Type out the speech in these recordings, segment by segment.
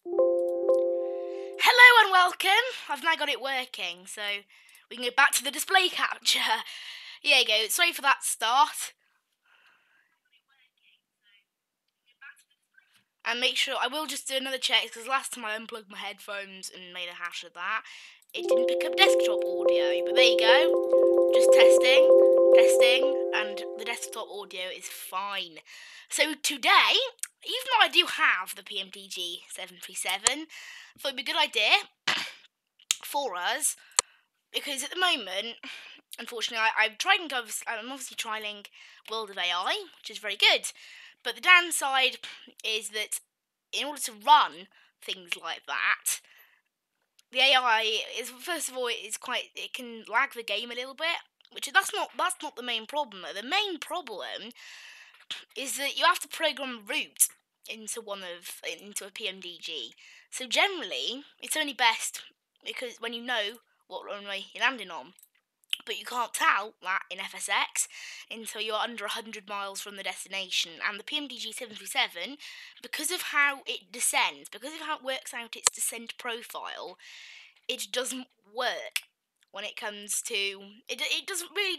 Hello and welcome. I've now got it working, so we can go back to the display capture. Here you go. Sorry for that start. And make sure, I will just do another check, because last time I unplugged my headphones and made a hash of that, it didn't pick up desktop audio. But there you go. Just testing, and the desktop audio is fine. So today, even though I do have the PMDG 737, I thought it'd be a good idea for us, because at the moment, unfortunately, I'm obviously trialing World of AI, which is very good. But the downside is that in order to run things like that, the AI is, first of all, it can lag the game a little bit. That's not the main problem. The main problem is that you have to program a route into a PMDG. So generally, it's only best because when you know what runway you're landing on. But you can't tell that in FSX until you're under 100 miles from the destination. And the PMDG 737, because of how it descends, because of how it works out its descent profile, it doesn't work when it comes to... It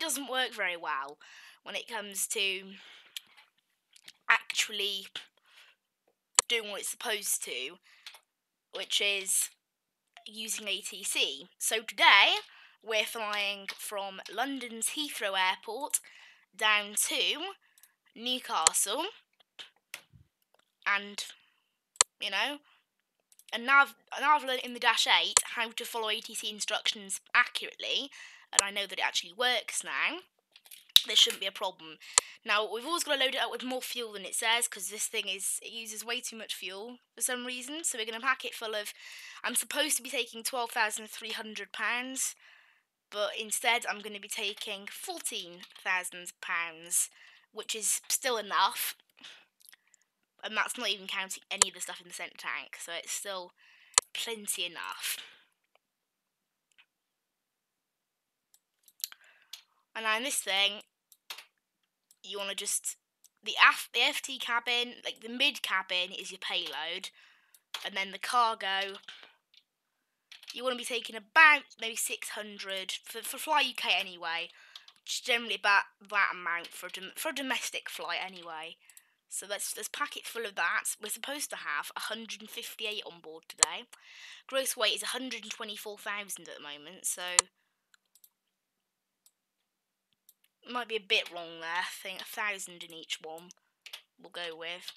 doesn't work very well when it comes to actually doing what it's supposed to, which is using ATC. So today, we're flying from London's Heathrow Airport down to Newcastle, and now I've learned in the Dash 8 how to follow ATC instructions accurately, and I know that it actually works now. There shouldn't be a problem. Now, we've always got to load it up with more fuel than it says, because it uses way too much fuel for some reason, so we're going to pack it full of... I'm supposed to be taking £12,300, but instead I'm going to be taking £14,000, which is still enough, and that's not even counting any of the stuff in the centre tank, so it's still plenty enough. And now in this thing, you want to just... The FT cabin, like the mid cabin, is your payload, and then the cargo, you want to be taking about maybe 600 for Fly UK anyway, which is generally about that amount for a domestic flight anyway. So let's pack it full of that. We're supposed to have 158 on board today. Gross weight is 124,000 at the moment, so might be a bit wrong there. I think 1,000 in each one we'll go with.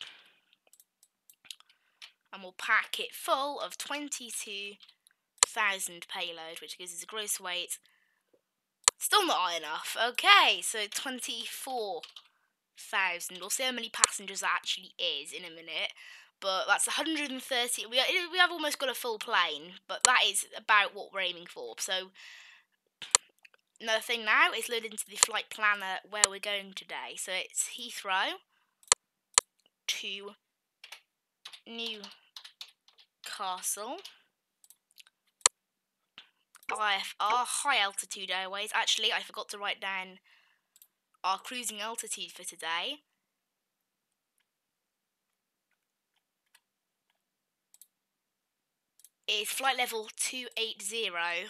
And we'll pack it full of 22,000 payload, which gives us a gross weight. Still not high enough. Okay, so 24,000. We'll see how many passengers that actually is in a minute. But that's 130. We have almost got a full plane, but that is about what we're aiming for. So another thing now is load into the flight planner where we're going today. So it's Heathrow to Newcastle. IFR, High Altitude Airways. Actually, I forgot to write down our cruising altitude for today. Is flight level 280.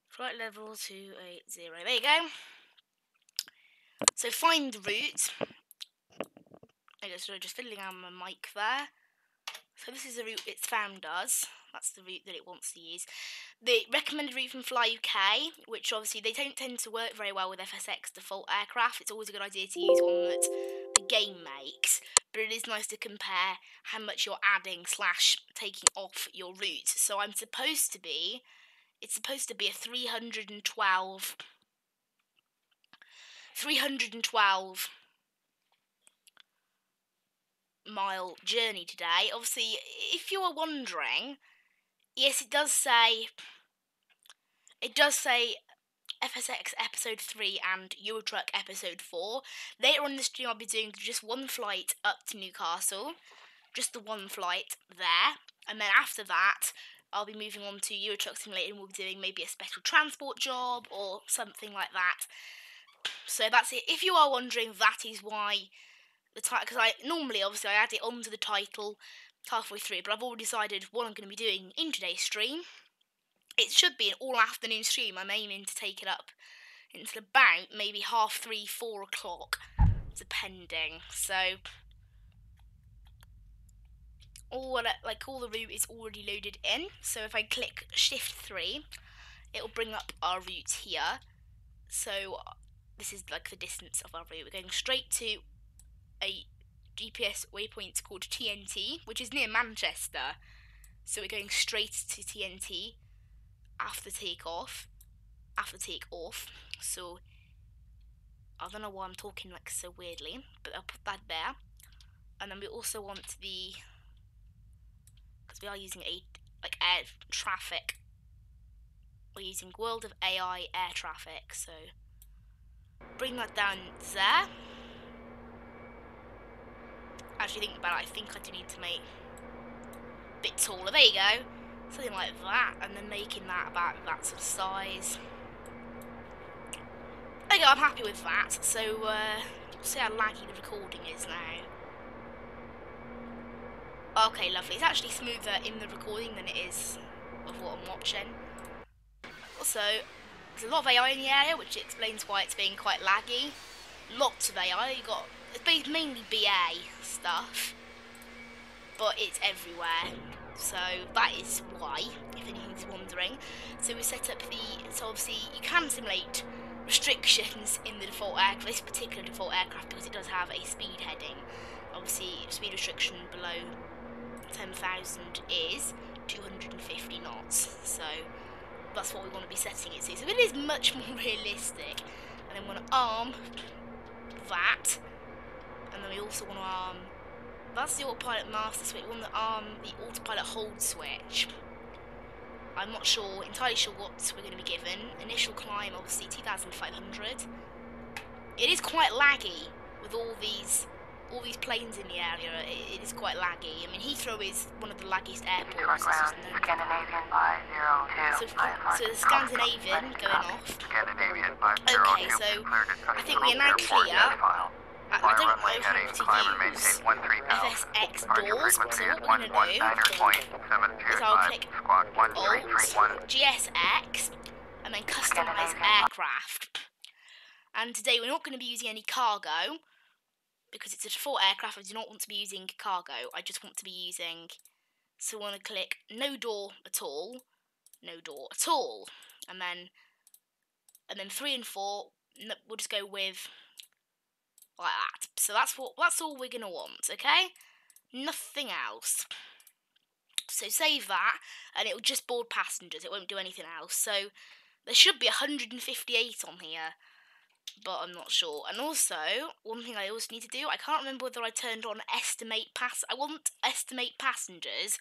Flight level 280. There you go. So find the route. I guess we're just fiddling on my mic there. So this is the route it's found us. That's the route that it wants to use. The recommended route from Fly UK, which obviously they don't tend to work very well with FSX default aircraft. It's always a good idea to use one that the game makes, but it is nice to compare how much you're adding / taking off your route. So it's supposed to be a 312 mile journey today. Obviously, if you are wondering, yes, it does say FSX episode 3 and Eurotruck episode 4. Later on in the stream I'll be doing just one flight up to Newcastle, just the one flight there, and then after that I'll be moving on to Eurotruck Simulator and we'll be doing maybe a special transport job or something like that. So that's it. If you are wondering, that is why because I normally, obviously, I add it onto the title halfway through, but I've already decided what I'm going to be doing in today's stream. It should be an all-afternoon stream. I'm aiming to take it up until about maybe 3:30, 4 o'clock, depending. So all the route is already loaded in. So if I click Shift 3, it'll bring up our route here. So this is like the distance of our route. We're going straight to a GPS waypoint called TNT, which is near Manchester. So we're going straight to TNT after takeoff. So I don't know why I'm talking like so weirdly, but I'll put that there. And then we also want because we are using air traffic. We're using World of AI air traffic, so bring that down there. Actually, thinking about it, I think I do need to make a bit taller. There you go, something like that, and then making that about that sort of size. There you go, I'm happy with that. So see how laggy the recording is now. Okay, lovely. It's actually smoother in the recording than it is of what I'm watching. Also, there's a lot of AI in the area, which explains why it's being quite laggy. Lots of AI. It's mainly BA stuff, but it's everywhere. So that is why, if anyone's wondering. So we set up so obviously you can simulate restrictions in the default aircraft, this particular default aircraft, because it does have a speed heading. Obviously, speed restriction below 10,000 is 250 knots. So that's what we want to be setting it to. So it is much more realistic. And then we want to arm that. And then we also want to arm, that's the autopilot master switch. We want to arm the autopilot hold switch. I'm not entirely sure what we're going to be given. Initial climb, obviously 2,500. It is quite laggy with all these planes in the area. It is quite laggy. I mean, Heathrow is one of the laggiest airports. Scandinavian by 02. So the Scandinavian going off. Scandinavian by 02. Okay, so I think we are now clear. I don't know how to use FSX doors, so what we're going to do is I'll click Alt, GSX, and then Customize Aircraft. And today we're not going to be using any cargo, because it's a default aircraft. I do not want to be using cargo. I just want to be using, so I want to click no door at all, and then 3 and 4, we'll just go with like that. So that's all we're gonna want, okay? Nothing else. So save that, and it'll just board passengers. It won't do anything else. So there should be 158 on here, but I'm not sure. And also, one thing I also need to do, I can't remember whether I turned on I want estimate passengers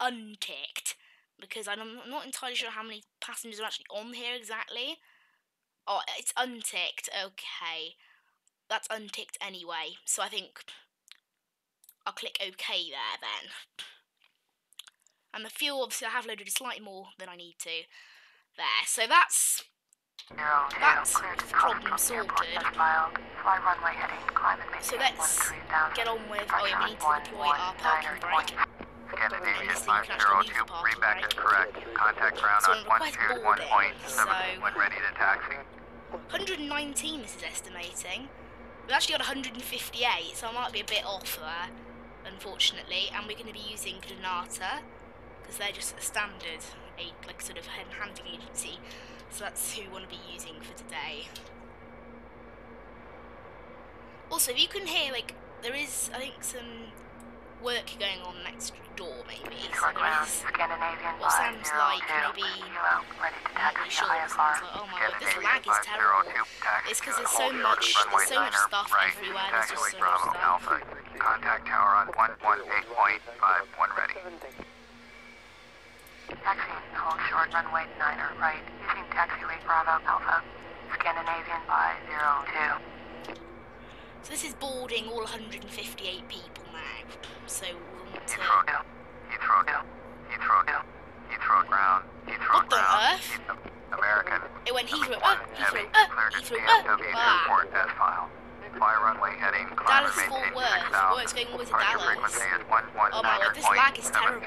unticked, because I'm not entirely sure how many passengers are actually on here exactly. Oh, it's unticked. Okay, that's unticked anyway, so I think I'll click OK there then. And the fuel, obviously, I have loaded it slightly more than I need to there. So that's problem sorted. So let's get on with, we need to deploy our parking brake. Reback is correct. Contact ground on 121.7 when ready to taxi. 119 this is estimating. We've actually got 158, so I might be a bit off there, unfortunately. And we're going to be using Granata, because they're just a standard, sort of handling agency. So that's who we want to be using for today. Also, if you can hear, there is, I think, some work going on next door, maybe. So there is what sounds like maybe, I'm not really sure, it sounds like, oh my god, this lag is terrible. It's because there's so much stuff everywhere, there's just so much stuff. Contact tower on 118.5 when ready. Taxi, hold short runway 9er right, using taxiway Bravo Alpha, Scandinavian by 02. So this is boarding all 158 people now, so we'll want to... Heathrow ground, what the earth? American. It went Heathrow, Heathrow, Heathrow, airport as file. Fly runway heading. Dallas is Fort Worth. Oh, it's going all the way to Dallas. Oh my god, this lag is terrible.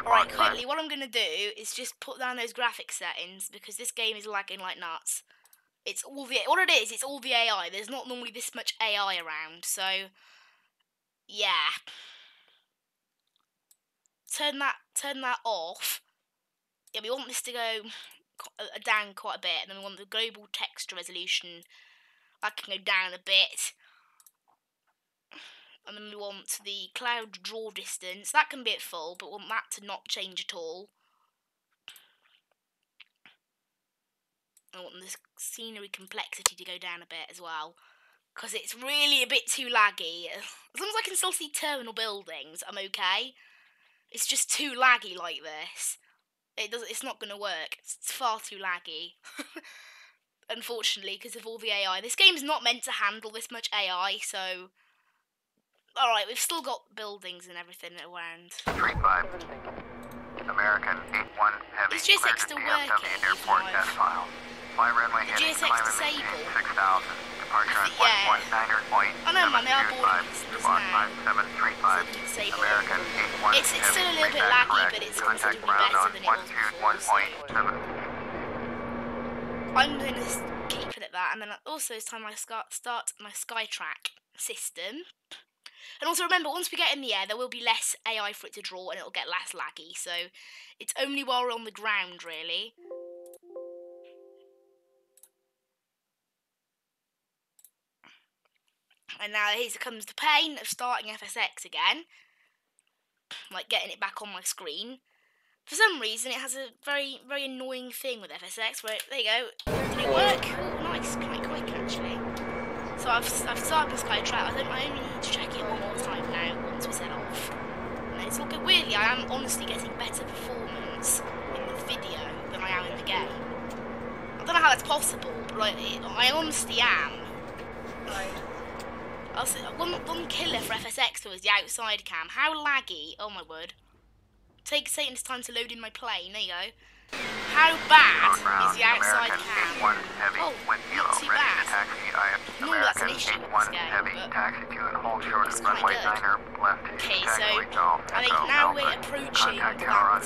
Alright, quickly, what I'm going to do is just put down those graphics settings because this game is lagging like nuts. It's all the, what it is, it's all the AI. There's not normally this much AI around, so yeah. Turn that off. Yeah, we want this to go down quite a bit, and then we want the global texture resolution, that can go down a bit. And then we want the cloud draw distance, that can be at full, but we want that to not change at all. I want this scenery complexity to go down a bit as well, because it's really a bit too laggy. As long as I can still see terminal buildings, I'm okay. It's just too laggy like this. It's not going to work. It's far too laggy. Unfortunately, because of all the AI. This game's not meant to handle this much AI, so... Alright, we've still got buildings and everything around. 35. American 81 Heavy. Is GSX still working? Airport S file. Fly runway The heading. GSX disabled? 6000. Departure on Yeah. 119er point. Oh no man, they are boarding this now. 5735. Disabled. American 81 It's still a little bit laggy, but it's considerably better than it was before. So I'm going to keep it at that, and then also it's time I start my Skytrack system. And also remember, once we get in the air, there will be less AI for it to draw, and it'll get less laggy. So it's only while we're on the ground, really. And now here comes the pain of starting FSX again. Like getting it back on my screen. For some reason, it has a very, very annoying thing with FSX where, there you go, did it work? Oh, nice, quite quick actually. So I've started the Skytrack. I only need to check it one more time now once we set off. And it's all good. Weirdly, I am honestly getting better performance in the video than I am in the game. I don't know how that's possible, but like, I honestly am. Like, one killer for FSX was the outside cam. How laggy? Oh my word. Take Satan's time to load in my plane. There you go. How bad is the outside cam? Oh, not too bad. Normally that's an issue with this game, but it's quite good. Okay, so I think now we're approaching that time now.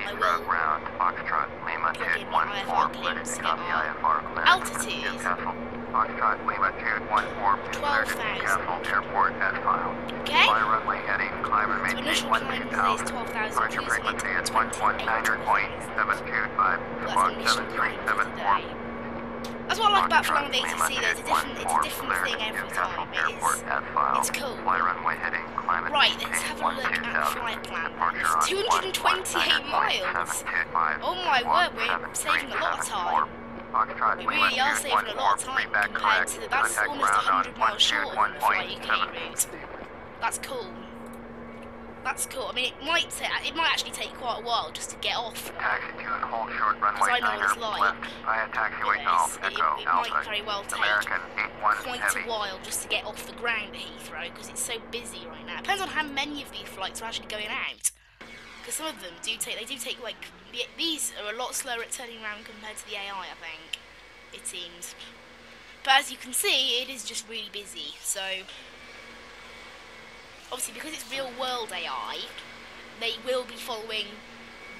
I will plug in my IFR claims to get our altitude. 12,000. Okay? So initial climb today is 12,000, cruising into 28,000. That's initial climb for today. That's what I like about flying with ATC, it's a different thing every time. It's cool. Right, let's have a look at flight plan. It's 228 miles. Oh my word, we're saving a lot of time. We really are saving a lot of time compared to, that's almost 100 miles shorter than the Fly UK route. That's cool. That's cool. I mean, it might actually take quite a while just to get off. Because I know what it's like. It might very well take quite a while just to get off the ground at Heathrow because it's so busy right now. It depends on how many of these flights are actually going out. Because some of them do take like, these are a lot slower at turning around compared to the AI, I think, it seems. But as you can see, it is just really busy, so obviously because it's real world AI, they will be following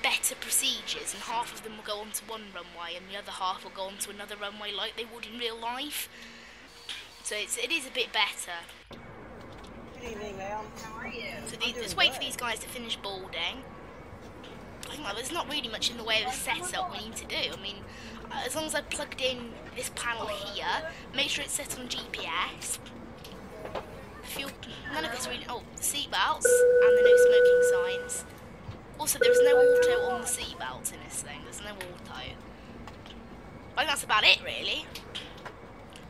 better procedures, and half of them will go onto one runway and the other half will go onto another runway like they would in real life. So it is a bit better. Good evening, ma'am. How are you? So let's wait for these guys to finish boarding. I think there's not really much in the way of a setup we need to do. I mean, as long as I've plugged in this panel here, make sure it's set on GPS. None of this really. Oh, the seatbelts and the no smoking signs. Also, there is no auto on the seatbelts in this thing. There's no auto. I think that's about it, really.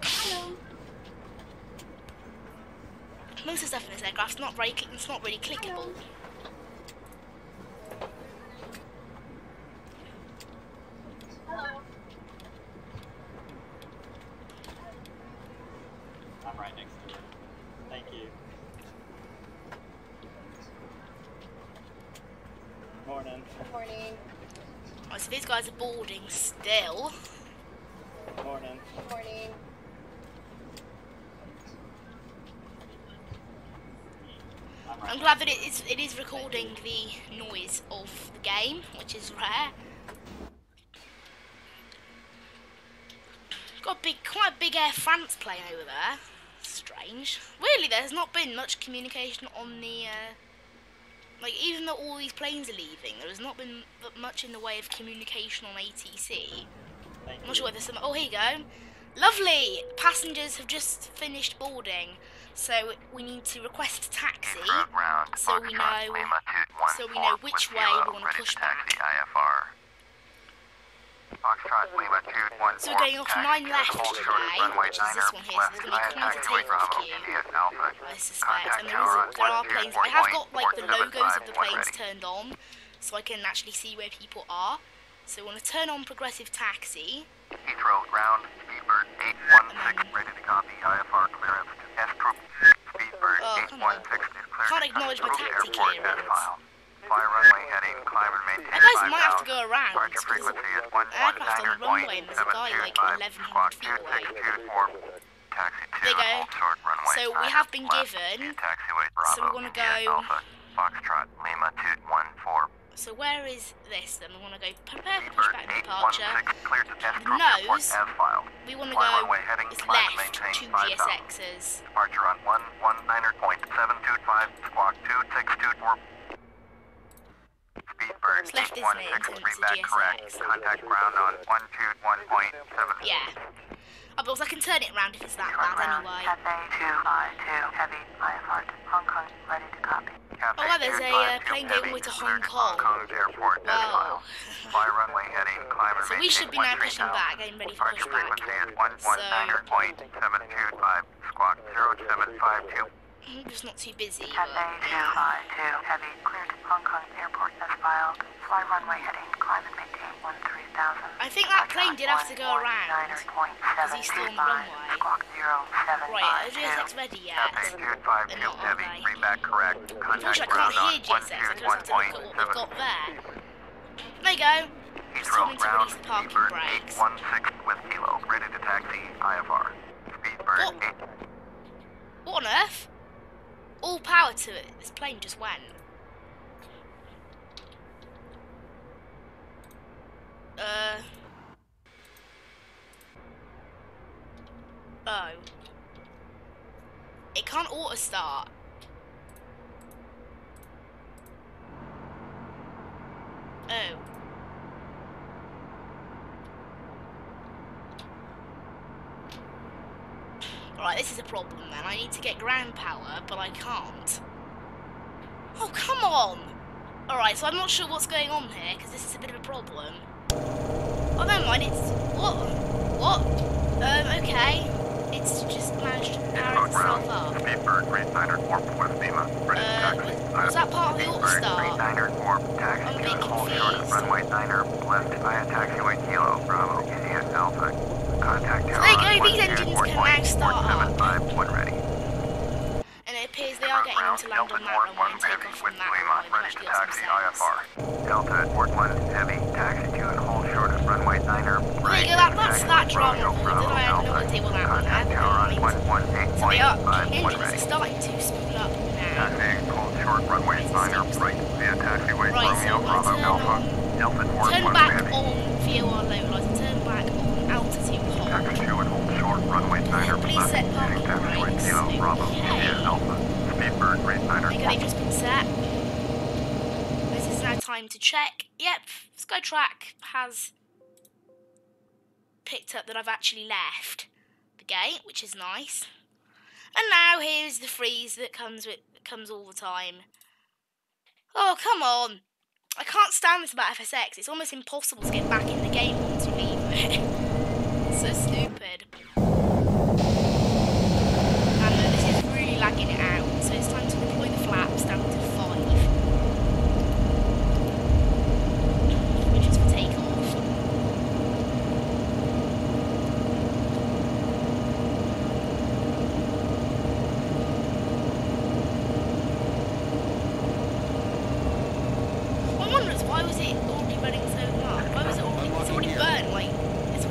Hello. Most of the stuff in this aircraft is not really clickable. Hello. I'm right next to it. Thank you. Morning. Good morning. Right, so these guys are boarding still. Morning. Morning. I'm glad that it is recording the noise of the game, which is rare. Got quite a big Air France plane over there. Strange. Really, there's not been much communication on the, like, even though all these planes are leaving, there has not been much in the way of communication on ATC. I'm not sure whether some. Oh, here you go. Lovely! Passengers have just finished boarding, so we need to request a taxi, so we know which way we want to push back. So we're going off 9 left today, which is this one here, so there's going to be quite a takeoff queue, I suspect, and there are planes. I have got, like, the logos of the planes turned on, so I can actually see where people are. So we want to turn on progressive taxi. Heathrow ground, Speedbird 816, ready to copy, IFR clearance to S-Troop. Speedbird 816 is cleared Can't to acknowledge my Airport taxi clearance. S-File. Fly runway heading, climb and maintain I guys might have to 5000. go around, Departure because frequency is aircraft on the runway and there's a guy like 1100 feet away. Taxi 2, There you go. hold short runway. So we have been given, Taxiway so we Bravo, want to India go, Alpha, Foxtrot, Lima 214. so where is this then? We want to go prepare for pushback departure. 816 cleared to The S-Troop Airport nose, as filed. we want to Fly go runway heading, is climb and left maintain 2 5000. GSXs. Departure on 119.725, squawk 2624. Speedbird It's left, isn't it, in 816, terms of reback correct. GSX? Contact ground on 121.7. Yeah. Oh, but I can turn it around if it's that bad anyway. Cathay 252, heavy, IFR to Hong Kong, ready to copy. Oh, wow, there's a plane going all the way to Hong Kong. Airport, Wow. Fly runway heading, climb and So we should be now pushing back, getting ready for Departure pushback. frequency is 119.725, squawk 0752. Just not too busy, Cathay but 252, heavy, cleared Hong Kong Airport as filed. Fly runway heading, climb and maintain 3000. I think that plane did have to go around, because he's still on the runway. Squawk 0752. Right, are GSX ready yet? Cathay 252, They're not, heavy, are they? reback correct. Contact Unfortunately, I ground can't on hear GSX, I just have to look at what they've got there. There you go. Just told me to release the parking brakes. 816 with Kilo, ready to taxi, IFR. Speedbird What? What on earth? All power to it. This plane just went. Oh. It can't auto start. Oh. Alright, this is a problem then. I need to get ground power, but I can't. Oh, come on! Alright, so I'm not sure what's going on here, because this is a bit of a problem. Oh, never mind, it's... What? What? Okay. It's just managed to power itself up. Speedbird 39er Corp with Lima, ready to taxi. Was that part of the auto Speedbird start? 39er Corp, taxi I'm a bit to hold short confused. runway 9er, left via taxiway Kilo, Bravo, India Alpha. Contact tower there you go, on these engines can now start up. 125 when ready. And it appears they are getting them to land on that runway and take off from that runway. They've actually got some sense. Delta at Port 1, heavy, taxi to and hold short at runway 9er. There you go, that's that drama avoided. I had no idea what that meant. Contact tower on So they are, 118.5 when engines are ready. starting to spool up now. Taxi, hold short runway 9er, right via taxiway Right, so Romeo I'm Bravo gonna Alpha. Delta at Port turn 1, back heavy. on VOR localize and turn back on altitude hold. Taxi to and hold short runway 9er, Please left set using parking taxiway brakes. Kilo, Bravo, Okay. India Alpha. Speedbird 39er. I think they've just been set. This is now time to check. Yep, Skytrack has picked up that I've actually left the gate, which is nice. And now here's the freeze that comes all the time. Oh, come on. I can't stand this about FSX. It's almost impossible to get back in the game once you leave it. It's so stupid. And this is really lagging it out, so it's time to deploy the flaps down to 5. Which is for takeoff. I wonder why was it already burning so much? Why was it already? It's already burned like it's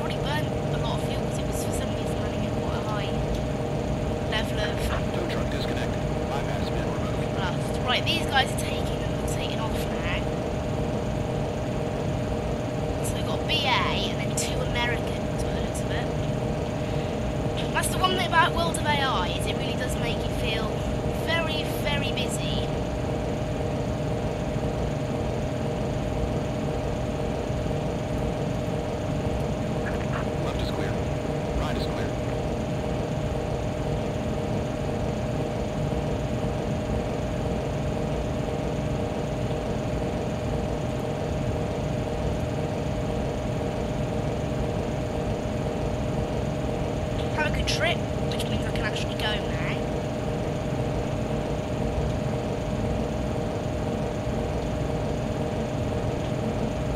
trip, which means I can actually go now.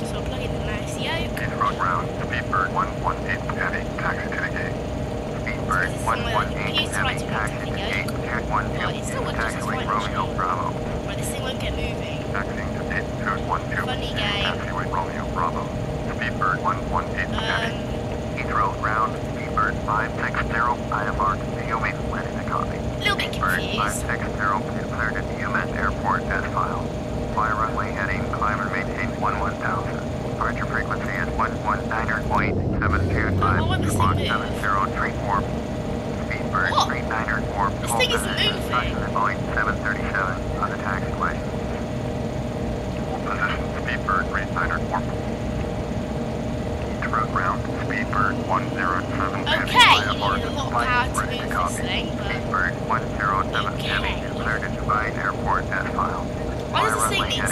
So I'll plug in the mouse yoke. Road round, Speedbird 118 heavy, taxi to the gate. Speedbird 118 heavy, taxi to the gate. Tier 1 taxiway Romeo Bravo. Right, this thing won't get moving. Taxiing to pit 212. Funny game. Taxiway Romeo Bravo. Speedbird 118 heavy. Heathrow ground, Speedbird 560, IFR to DOM, landing the copy. A little bit Speedbird confused. 560 is cleared at DMS Airport as filed. Fly runway heading, climb and maintain 11,000. Departure frequency is 119.725, squawk 7034. Speedbird What? 3904. This thing isn't moving. Boeing 737 on the taxiway. Position Speedbird 3904. Heathrow ground, Speedbird 107 heavy. Okay, you IFR need a lot of flight power to ready move this copy. thing, but... Speedbird 107 heavy is cleared at Dubai Airport as filed. Why does this thing need so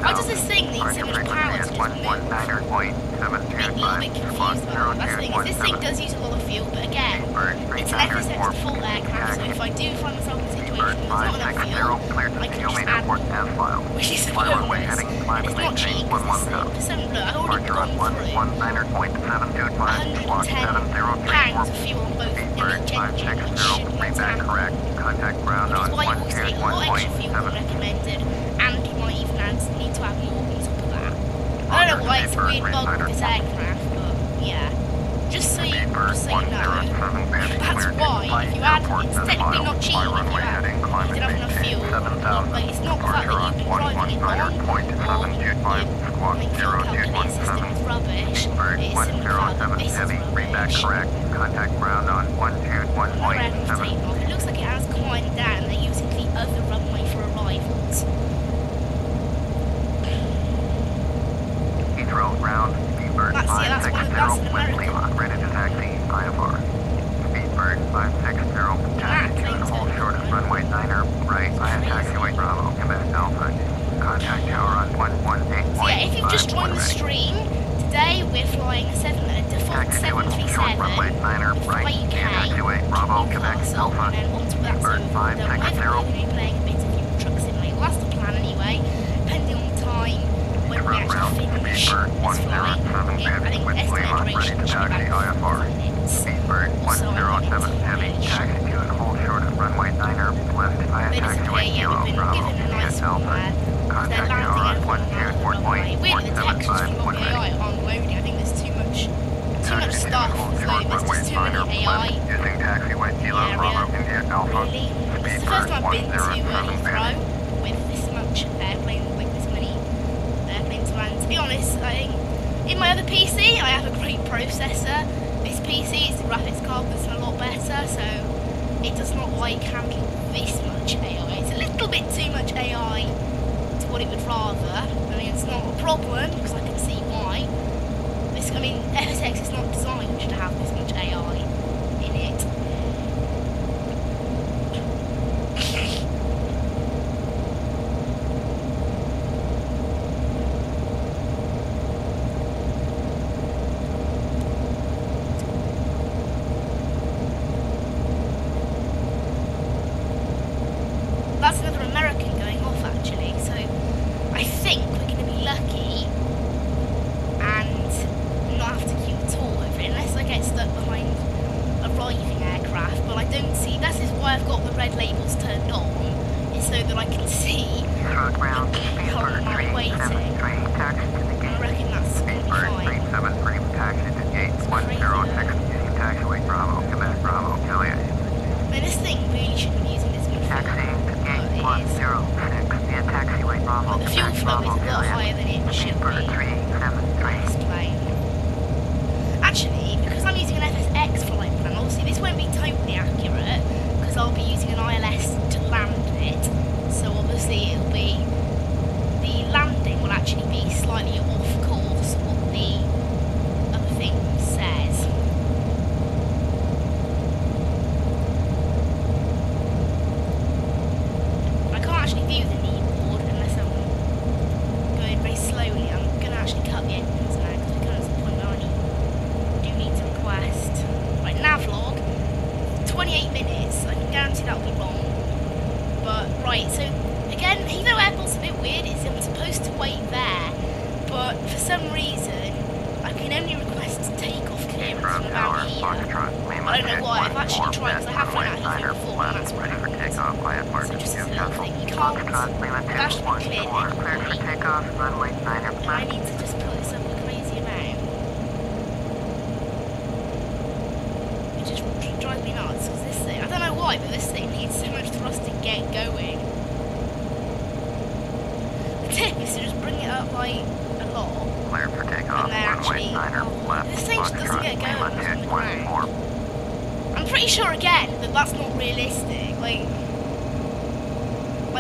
Why does this thing need so much power to just move? I'm a little bit confused about that. That's the thing, is this thing does use a lot of fuel, but again, it's an FSX full aircraft, so if I do find myself in a situation where there's not enough fuel, I can just add more, which is the bonus. And it's not cheap, because for some, look, I've already gone through £110 of fuel on both each engine, which should not happen. Contact ground Which is on why you also get a lot extra fuel than 110.7. recommended, and you might even need to add more on top of that. I don't know why it's a weird bug with this aircraft, but yeah. Just so you know, that's why if you add, it's technically not cheap if you didn't have enough fuel. Like, it's not the fact that you've been driving it long, or your fuel calculator system is rubbish. It's simply the fact that this is rubbish. Correct. Contact ground on Another aircraft 121.7. taking off. It looks like it has quieted down. They're using the other runway for arrivals. Heathrow ground, Speedbird That's an 560 with American. Lima, ready to taxi, IFR. Speedbird 560, taxi to the whole short of runway 9er, right, via taxiway Bravo, Quebec Alpha. Contact tower on 118.5. So yeah, if you've just joined the stream, today we're flying a default 737 with Fly UK to Newcastle, and then onto that so we're going to be playing a bit of Euro Truck Simulator. Well, that's the plan anyway, depending on the time when we actually finish this flight. I think estimated duration should be about 4 minutes. Speedbird 107 heavy, taxi to the whole short of runway 9er, left via They taxiway disappear, yeah, Kilo we've been Bravo, given a nice one Alpha. there. They're Contact tower on landing everyone on the runway. Weirdly, the textures from the AI aren't loading. I think there's too much stuff. So there's just too many AI using taxiway Kilo area. Bravo, India Alpha. Really, this is the first time I've been to Heathrow with this much airplane, with this many airplanes to land. To be honest, I think in my other PC I have a great processor. This PC, the graphics card was a lot better, so it does not like handling this much AI. It's a little bit too much AI to what it would rather. I mean, it's not a problem because I can see why. I mean, FSX is not designed to have this much AI in it. That's another American going off actually, so I think we're going to be lucky and not have to queue at all over it, unless I get stuck behind arriving aircraft. But I don't see, this is why I've got the red labels turned on, is so that I can see Road ground, how long Speedbird I'm waiting. 373, taxi to the And I gate. reckon that's going to be Speedbird fine. 373, taxi to gate It's 106, using taxiway Bravo, Quebec Bravo, Juliet. I mean, this thing really shouldn't be using this much fuel. Taxiing to gate But it is. 106 via taxiway Bravo, But the fuel Quebec flow is Bravo, a lot higher than it should Speedbird be. 373. This plane. Actually, because I'm using an FSX flight plan, obviously this won't be totally accurate because I'll be using an ILS to land it. So obviously it'll be, the landing will actually be slightly off course what the other thing says. I can't actually view the knee board unless I'm going very slowly. I'm going to actually cut the engines now because we're coming to the point where I do need to request. Right, nav log. some reason, I can only request takeoff clearance Ground from tower, about here. Foxtrot, Lima I don't know why, I've 214, actually tried, because I have run out of runway heat before, and that's niner, what ready for happens. takeoff by So FR just this Two little vessel. thing, you can't, Foxtrot, Lima I've actually been cleared 214, cleared for anyway, takeoff, runway niner, and I need to just put this up a crazy amount. It just drives me nuts, because this thing, I don't know why, but this thing needs so much thrust to get going. The tip is to just bring it up like a lot, cleared for takeoff, and then runway actually, niner, left, this thing just doesn't Foxtrot, get going Lima when it's on the ground. 214. I'm pretty sure again that that's not realistic. Like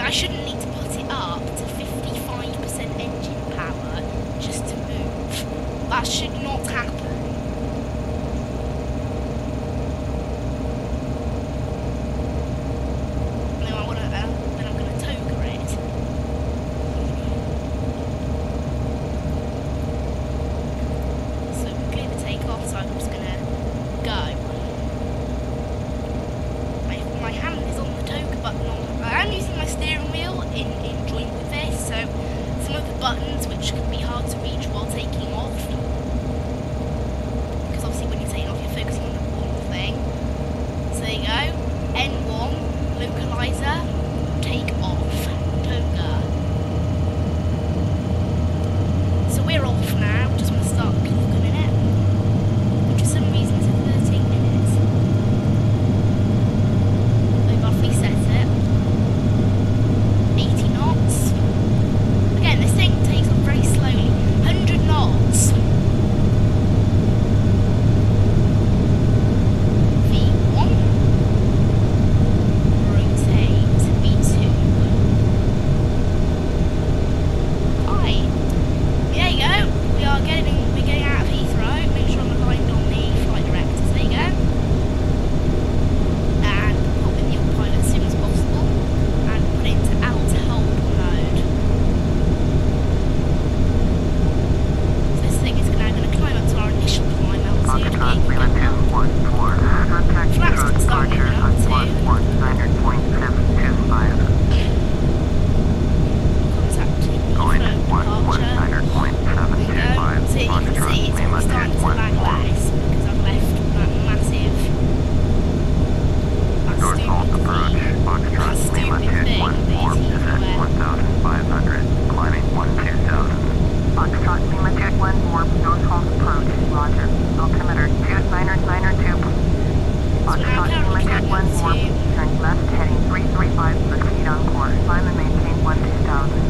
I shouldn't need to put it up to 55% engine power just to move. That should not happen. No, I wanna. Then I'm gonna toga it. So clear the takeoff. So I'm just gonna go. My hand is on the toga button. I am using my steering wheel in joint with this, so some of the buttons which can be hard to reach while taking off, because obviously when you're taking off you're focusing on the thing. So there you go. N1 localizer, take off, toga. So we're off now. Just want to start looking at it, which for some reason is at 13 minutes. Reset it. 80 knots. Again, this thing takes off very slowly. 100 knots. V1. Rotate. V2. Hi. There you go. We're getting out of Heathrow. Make sure I'm aligned on the flight directors. There you go. As soon as possible and put it into out hold mode. So this thing is now going to climb up to our initial climb altitude. Foxtrot, Lima 214, contact Flaps road can start departure moving on up course to 190.725. contact Going Heathrow departure. 190.725. So you can Foxtrot, see it's Lima starting to lag 214. less because I've left that massive North approach, Foxtrot, Lima 214 is at 1,500, climbing 12,000. Foxtrot, Lima 214, North approach, roger. Altimeter 2992. Foxtrot, Lima 214, turn left heading 335, proceed on course, climb and maintain 12,000.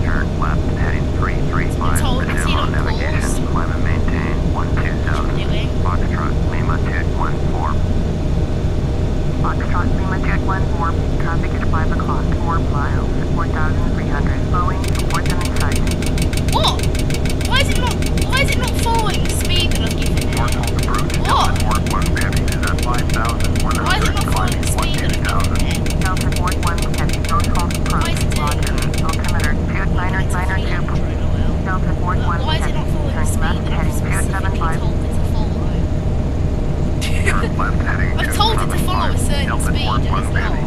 Turn left heading 335, resume on navigation, climb and maintain 12,000. Foxtrot, Lima 214. Foxtrot, Lima 214, traffic at 5 o'clock, 4 miles, 4,300, Boeing, towards an sight. What? Why is it not following the speed that I've given it? What? Why is it not following the speed that I've given it? Delta Fort 1 Heavy, Norfolk approach, roger. Altimeter 2992. Delta Fort 1 Why is it not following the speed that I've specifically told it to follow? I've told it to follow a certain speed and it's not.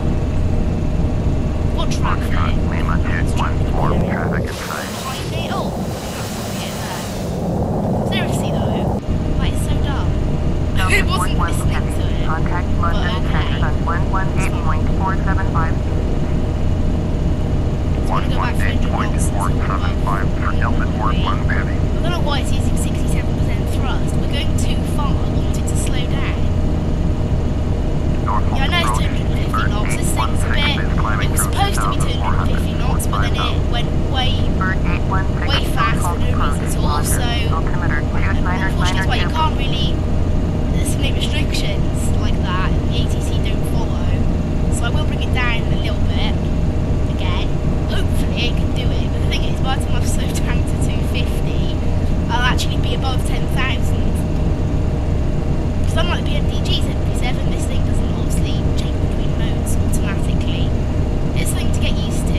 What traffic? Lima 214, traffic in sight. Behind me? Oh, that's not there. Seriously though, like it's so dumb. It wasn't listening to it. Contact London Center on 118.475. It's going to go back 100 knots. 118.475 for Delta Fort 1 Heavy. I don't know why it's using 67% thrust. We're going too far. I want it to slow down. Yeah, I know it's 250 knots. This thing's a bit. It was supposed to be 250 knots, but then it went way fast for no reason at all. So, unfortunately, that's why you can't really. There's some restrictions like that. The ATC don't follow. So I will bring it down a little bit again. Hopefully, it can do it. But the thing is, by the time I've slowed down to 250, I'll actually be above 10,000. Because unlike the PMDG's ep3, this thing doesn't obviously change between modes automatically. It's something to get used to.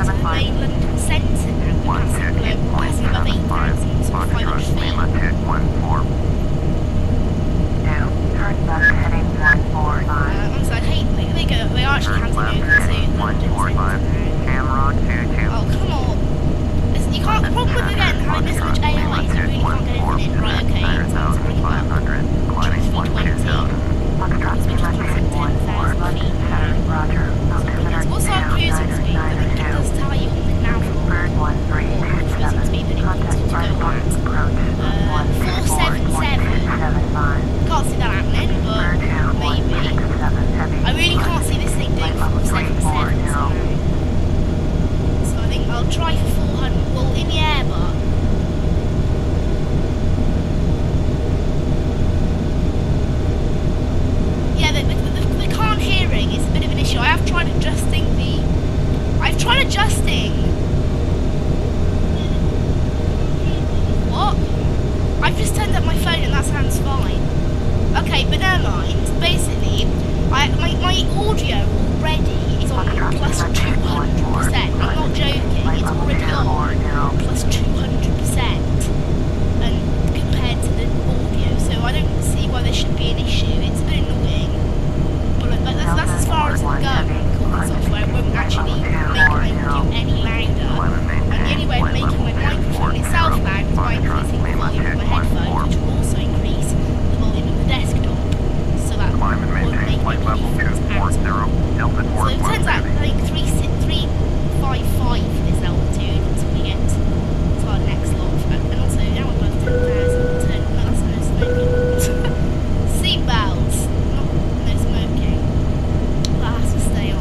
to the main London centre now. We're passing above 8,500 feet. Lima 214. New, turn left heading 145. Honestly, I hate they are actually handing over to London centre now. Camera 22. Oh, come on. You can't, the problem with, again, having this much AI is you really can't get anything in. Right, okay, it's time to bring it up. 500, Because we just passed 10,000 feet now. What's our cruising speed? I think it does tell you on the nav or cruising speed that it wants you to go at. 477. Can't see that happening, but maybe. I really can't see this thing doing 477 somehow. So I think I'll try for 400. Well, in the air, but. Yeah, the can't hearing is a bit of an issue. I have tried adjusting What? I've just turned up my phone and that sounds fine. Okay, but never mind. Basically, my audio already is on plus 200%. I'm not joking. It's already on plus 200%. And compared to the audio, so I don't see why there should be an issue. It's a bit annoying. But that's as far as it'll go. Recording software won't actually make my audio any louder. And the only way of making my microphone itself loud is by increasing the volume of my headphones, which will also increase the volume of the desktop. So that won't make any difference at all. So it turns out I think 355 for this altitude until we get to our next log. And also now we're above 10,000. No, that's no smoking. Seatbelts, no smoking. That has to stay on.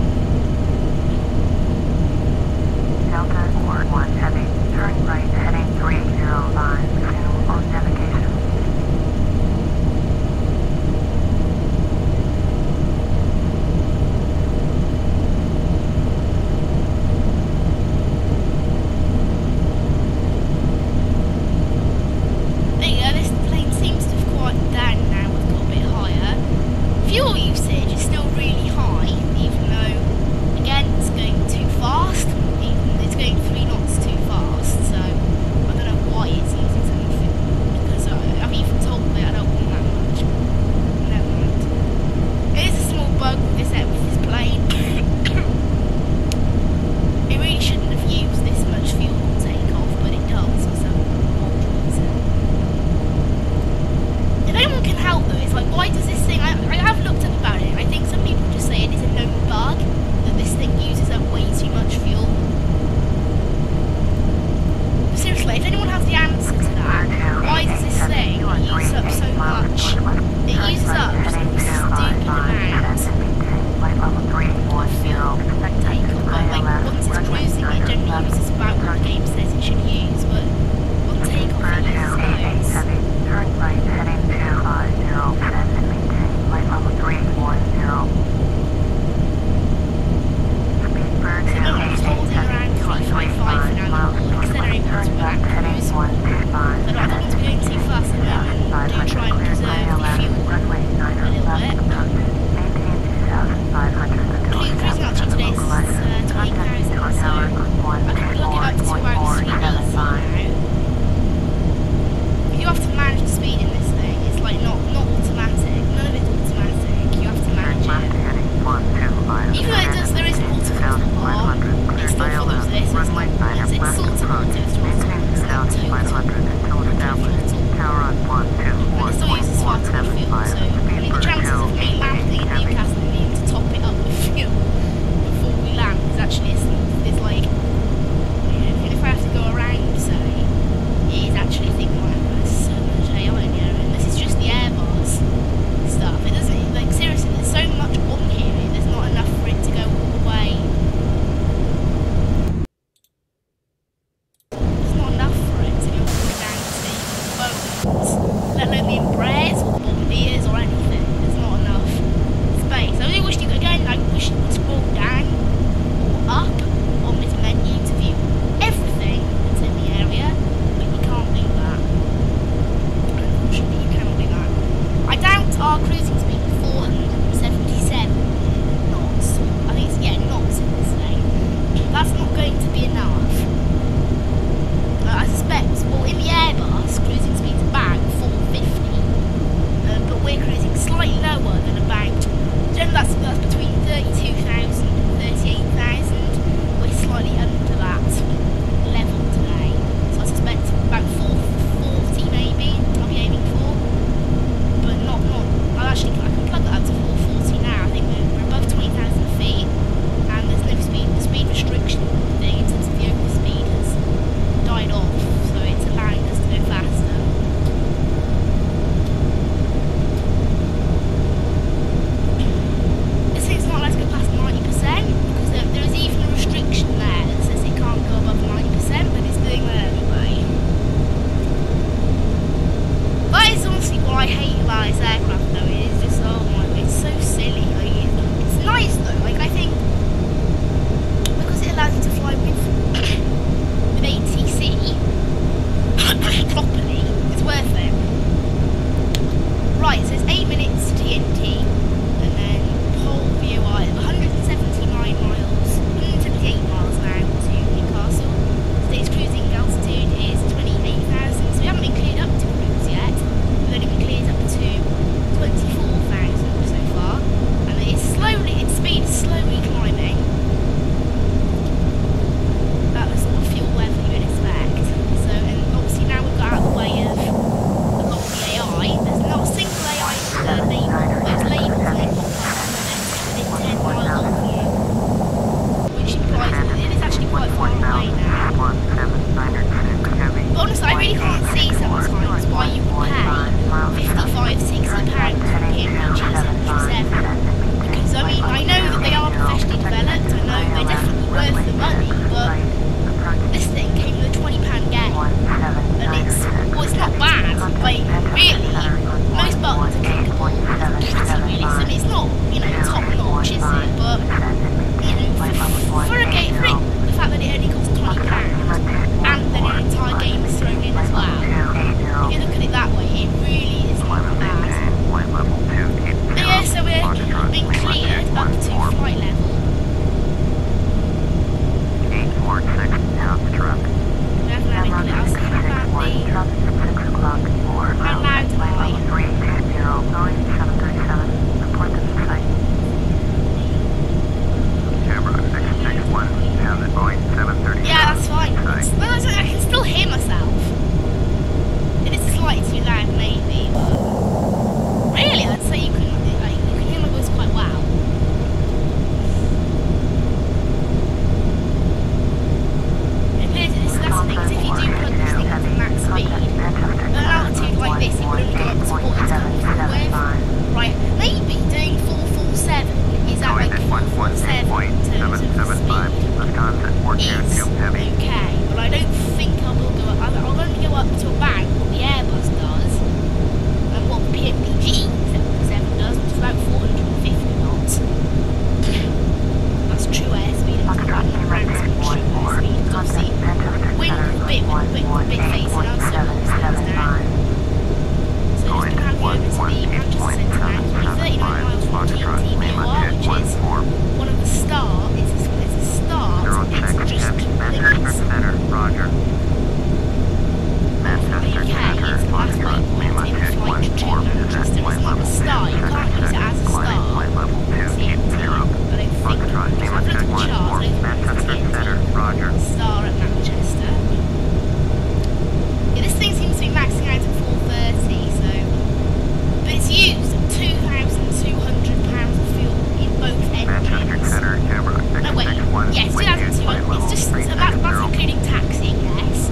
it's Wind chill, flight 2,200. level It's just so 360. that's including taxing, yes.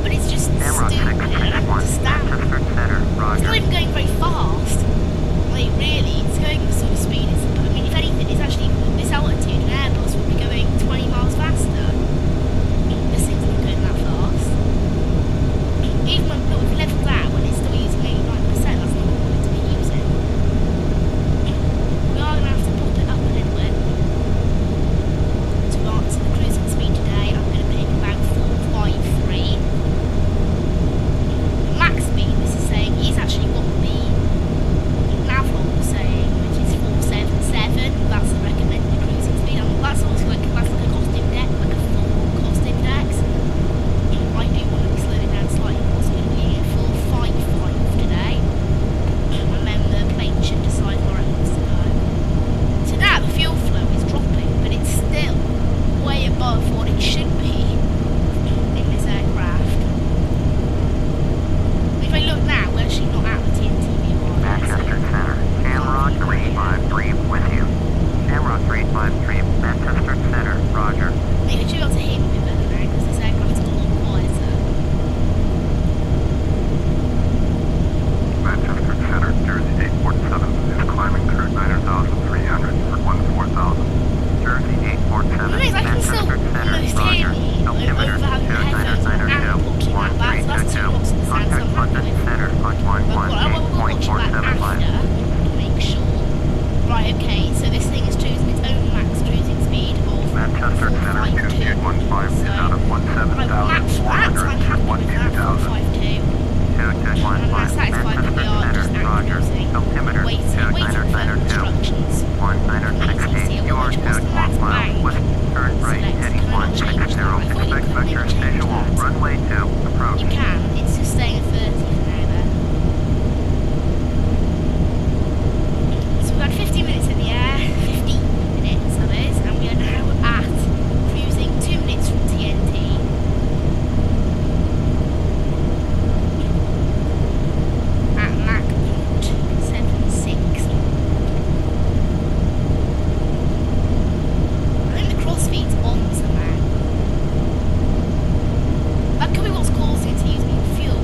But it's just Camera stupid. I don't 661, understand. Manchester Center, It's roger. not even going very fast. Like really, it's going the sort of speed. I mean, if anything, it's actually this altitude. An Airbus would be going 20 miles faster. This thing's not going that fast. Even when we've leveled out, when it's still using 89%, that's not what we want it to be using. We are going to have to pop it up a little bit to answer the cruising speed today. I'm going to pick about 453. The max speed, this is saying, is actually what the Navlog was saying, which is 477. That's the recommended cruising speed. And that's also like a cost index, like a full cost index. I do want to be slowing down slightly more, so I'm going to be at 455 today. And then the plane should decide where it wants to go. So now the fuel flow is dropping, but it's still way above what it should be in this aircraft. If I look now, we're actually not at the TNTV line. Manchester Center, Shamrock 353 with you. Shamrock 353, Manchester Center, roger. Maybe I should be able to hear me a bit better now because this aircraft is a lot quieter. Manchester Center, Jersey 847 is climbing through 9,300 for 14,000. Jersey 847, Anyways, I can still Manchester Center, almost hear roger. me Altimeter over having the headphones on and watching that back, so that's two lots of the sound, so I'm happy London with Center, But I will watch that after to make sure. Right, okay, so this thing is choosing its own max cruising speed of Manchester Center, 452. 2815 is out of I will match that, so I'm happy with that, 452. And I'm satisfied that we are just cruising, Altimeter waiting for further 2992. instructions. 1968, you are 2 What's the max miles west, turn right, Select. heading Can I not change 160. that? I thought you Expect could maybe vector change visual, that. runway 2, approach. You can, it's just staying at 30 for now then. So we've had 50 minutes in the air, 15 minutes that is, and we are now at cruising 2 minutes from TNT. At Mach 0.76. I think the crossfeed's on somehow. That could be what's causing it to use more fuel.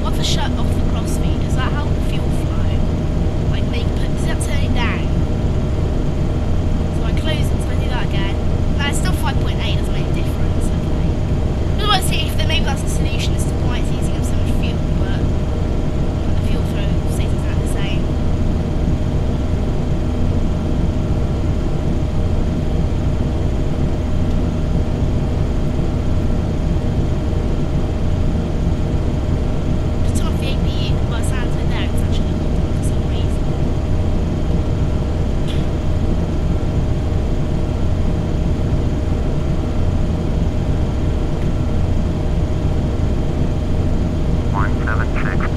Once I shut off the crossfeed, does that help the fuel flow? Like does that turn it down? So I close it, so I do that again. No, it's still 5.8, doesn't make a difference, okay. I want to see if maybe that's the solution as to why it's using up so much fuel, but the fuel flow stays exactly the same. Just turn off the APU, but it sounds like there it's actually hooked on for some reason.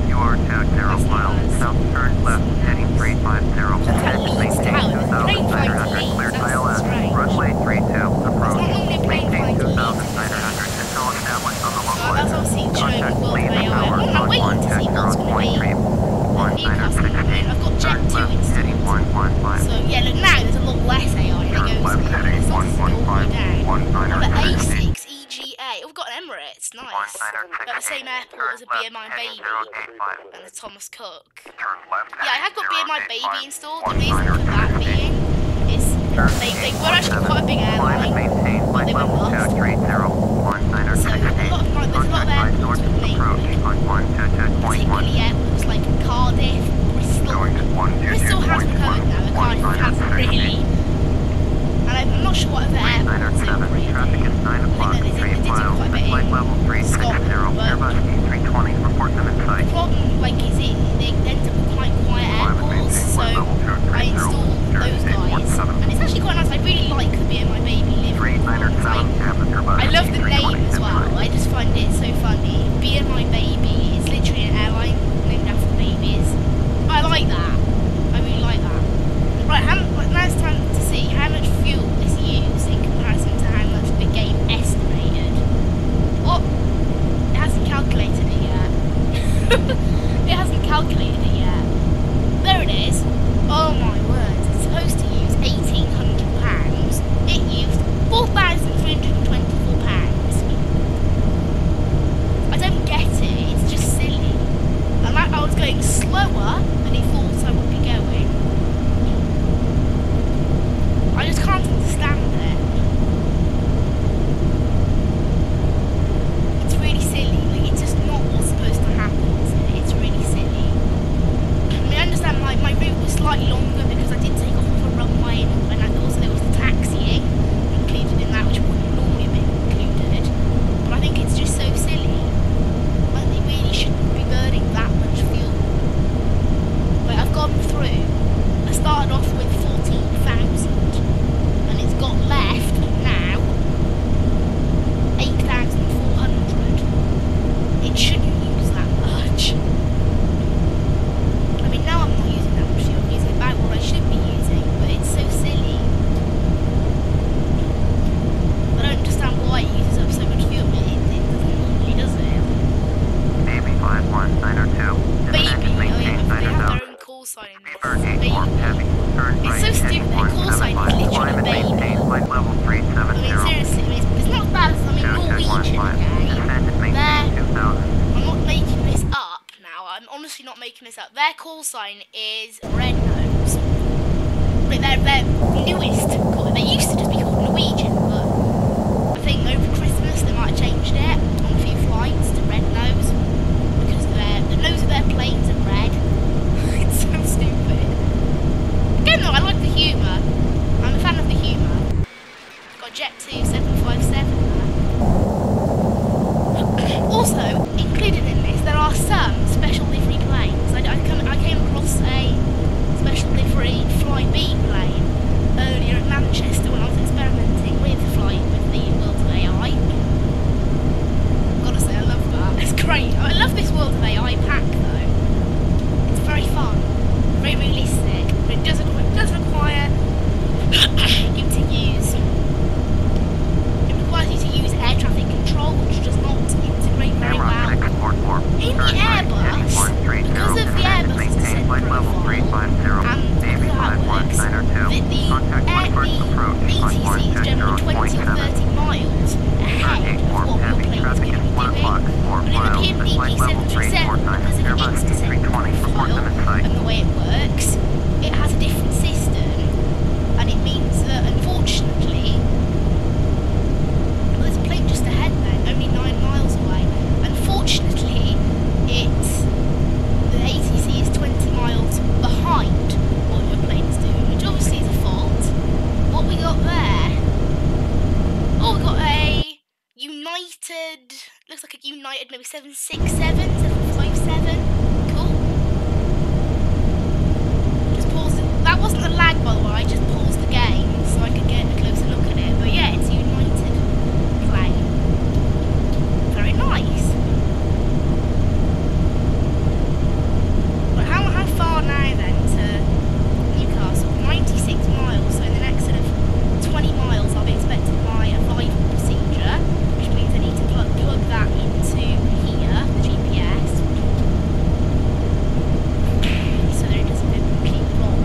You are 20 miles south, turn left, heading 350. That's how it leads to how the plane flight 2,900, leads. cleared That's ILS, strange. runway 32, approach. It's not normally a plane Maintain flight 2,900 until established on the So local that's line. obviously showing Contact World lead AI. tower I'm on waiting to see what's going to be. 110.3. I've got Jet 2 Turn left, heading installed. 115. So yeah, look now there's a lot less AI and it Turn goes left, heading it's not all the way down. 115, Number 1960. A6 EGA. Oh, we've got an Emirates, nice. At the same airport as a BMI Baby and the Thomas Cook. Turn left, Yeah, I have got BMI heading Baby installed. The reason for that being is they were actually quite a big airline, but they went bust. So there's a lot of airports with me, particularly airports like Cardiff, Bristol. Bristol has recovered now, but Cardiff hasn't really. And I'm not sure what other airports they operate in. I know they did do quite a bit in Scotland, but the problem, like, is they end up with quite quiet airports, so I installed those guys, and it's actually quite nice. I really like the BMI Baby livery. I love the name as well. I just find it so funny. BMI Baby is literally an airline named after babies. But I like that. I really like that. Right, now it's time to see how much fuel is used in comparison to how much the game estimated. Oh, it hasn't calculated it yet. It hasn't calculated it yet. There it is. Oh my word. It's supposed call sign is Red Nose. But their newest call, they used to just be called Norwegian, but I think over Christmas they might have changed it on a few flights to Red Nose because the nose of their planes are red. It's so stupid. Again though, I like the humour. I'm a fan of the humour. Got Jet 2 757 there. Also, included in this, there are some special livery planes. I came across a special livery Fly B plane earlier at Manchester when I was experimenting with the World of AI. Gotta say, I love that. It's great. I love this World of AI pack though. It's very fun, very realistic, but it does require you to use. It requires you to use air traffic control, which does not integrate very well. In the Airbus, because of the Airbus descent profile, and because of how it works, the ATC is generally 20 or 30 miles ahead of what your plane's going to be doing. But in the PMDG 737, because of its descent profile and the way it works, it has a different system, and it means that, unfortunately, well, there's a plane just ahead then, only 9 miles away. Unfortunately, the ATC is 20 miles behind what your plane is doing, which obviously is a fault. What we got there? Oh, we got a United, looks like a United maybe 767, 757. Cool. Just pause it. That wasn't a lag, by the way, I just paused the game so I could get a closer look at it. But yeah, it's a United plane. Very nice. But how far now then to Newcastle? 96 miles, so in the next sort of 20 miles I'll be expecting my arrival procedure, which means I need to plug that into here, the GPS, so that it doesn't go completely wrong.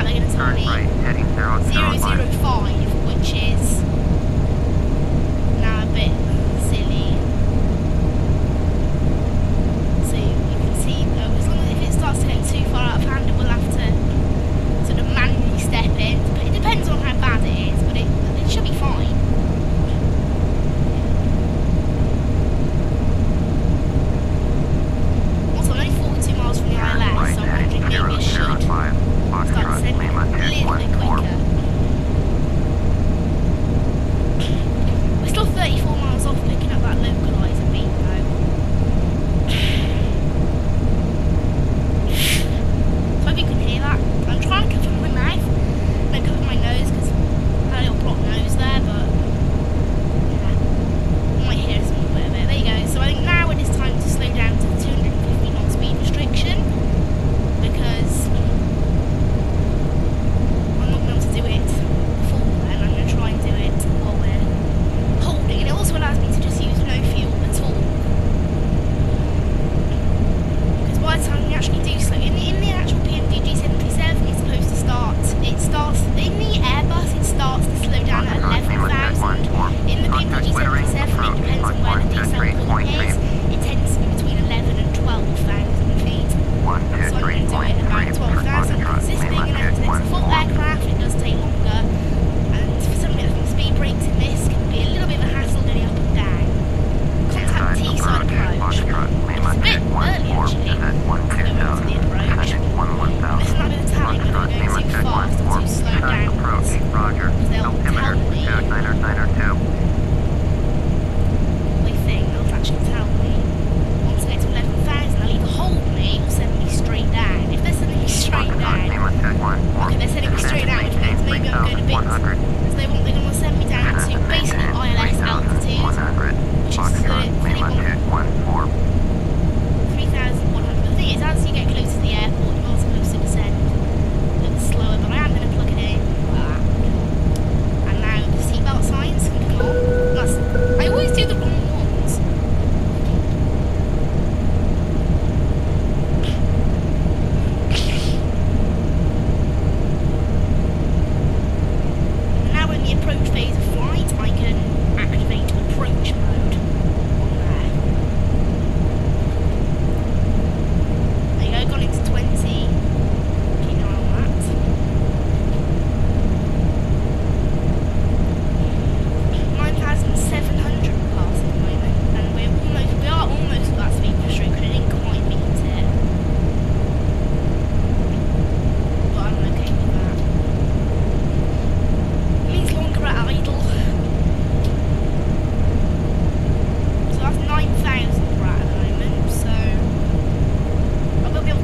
they're going to tell turn me right, heading 005. 005, which is now a bit silly. So you can see, as long as if it starts to get too far out of hand, we'll have to sort of manually step in. It depends on how bad it is, but it should be fine. Also, I'm only 42 miles from the Turn ILS, right, so I'm heading wondering maybe I should 005. start Foxtrot, sending Lima a little bit 214. quicker. We're still 34 miles off picking up that localizer beat though. So I hope you can hear that. I'm trying to cover my mouth, don't cover my nose because I had a little blocked nose there, but yeah, you might hear some bit of it. There you go. So I think now it is time to slow down to the 250 knot speed restriction because I'm not going to do it full then. I'm going to try and do it while we're holding, and it also allows me to just use no fuel at all. Because by the time you actually do slow, in the actual PMDG 737, it's supposed to start. It starts in the Airbus. It starts to slow down at 11,000. In the PMDG 737, it depends on where the decel point is. It tends to be between 11 and 12,000 feet. So I'm going to do it about 12,000 consisting, and as it's a full aircraft, it does take longer. And for something that can speed brakes in this can be a little bit of a hassle getting up and down. Contact T-side approach. It's a bit early actually to go into the approach. This might be the telling whether we're going too fast or too slow down. Roger. Because they'll tell me. They think they'll actually tell me. Once I get to 11,000, they'll either hold me or send me straight down. If they're sending me straight down, okay, they're sending me straight down, which means maybe I'm going a bit. Because they're going to send me down to basically ILS altitude, which is 3,100. The thing is, as you get closer to the airport, you're not supposed to descend a little slower, but I am going to plug it in like that. And now the seatbelt signs can come on. I always do the wrong ones. And now we're in the approach phase of flight, I can activate approach mode on there. There you go, gone into 20. Keep an eye on that. 9,700 we're passing at the moment, and we are almost at that speed restriction. I didn't quite meet it, but I'm okay with that. It means longer at idle. So that's 9,000 we're at the moment. So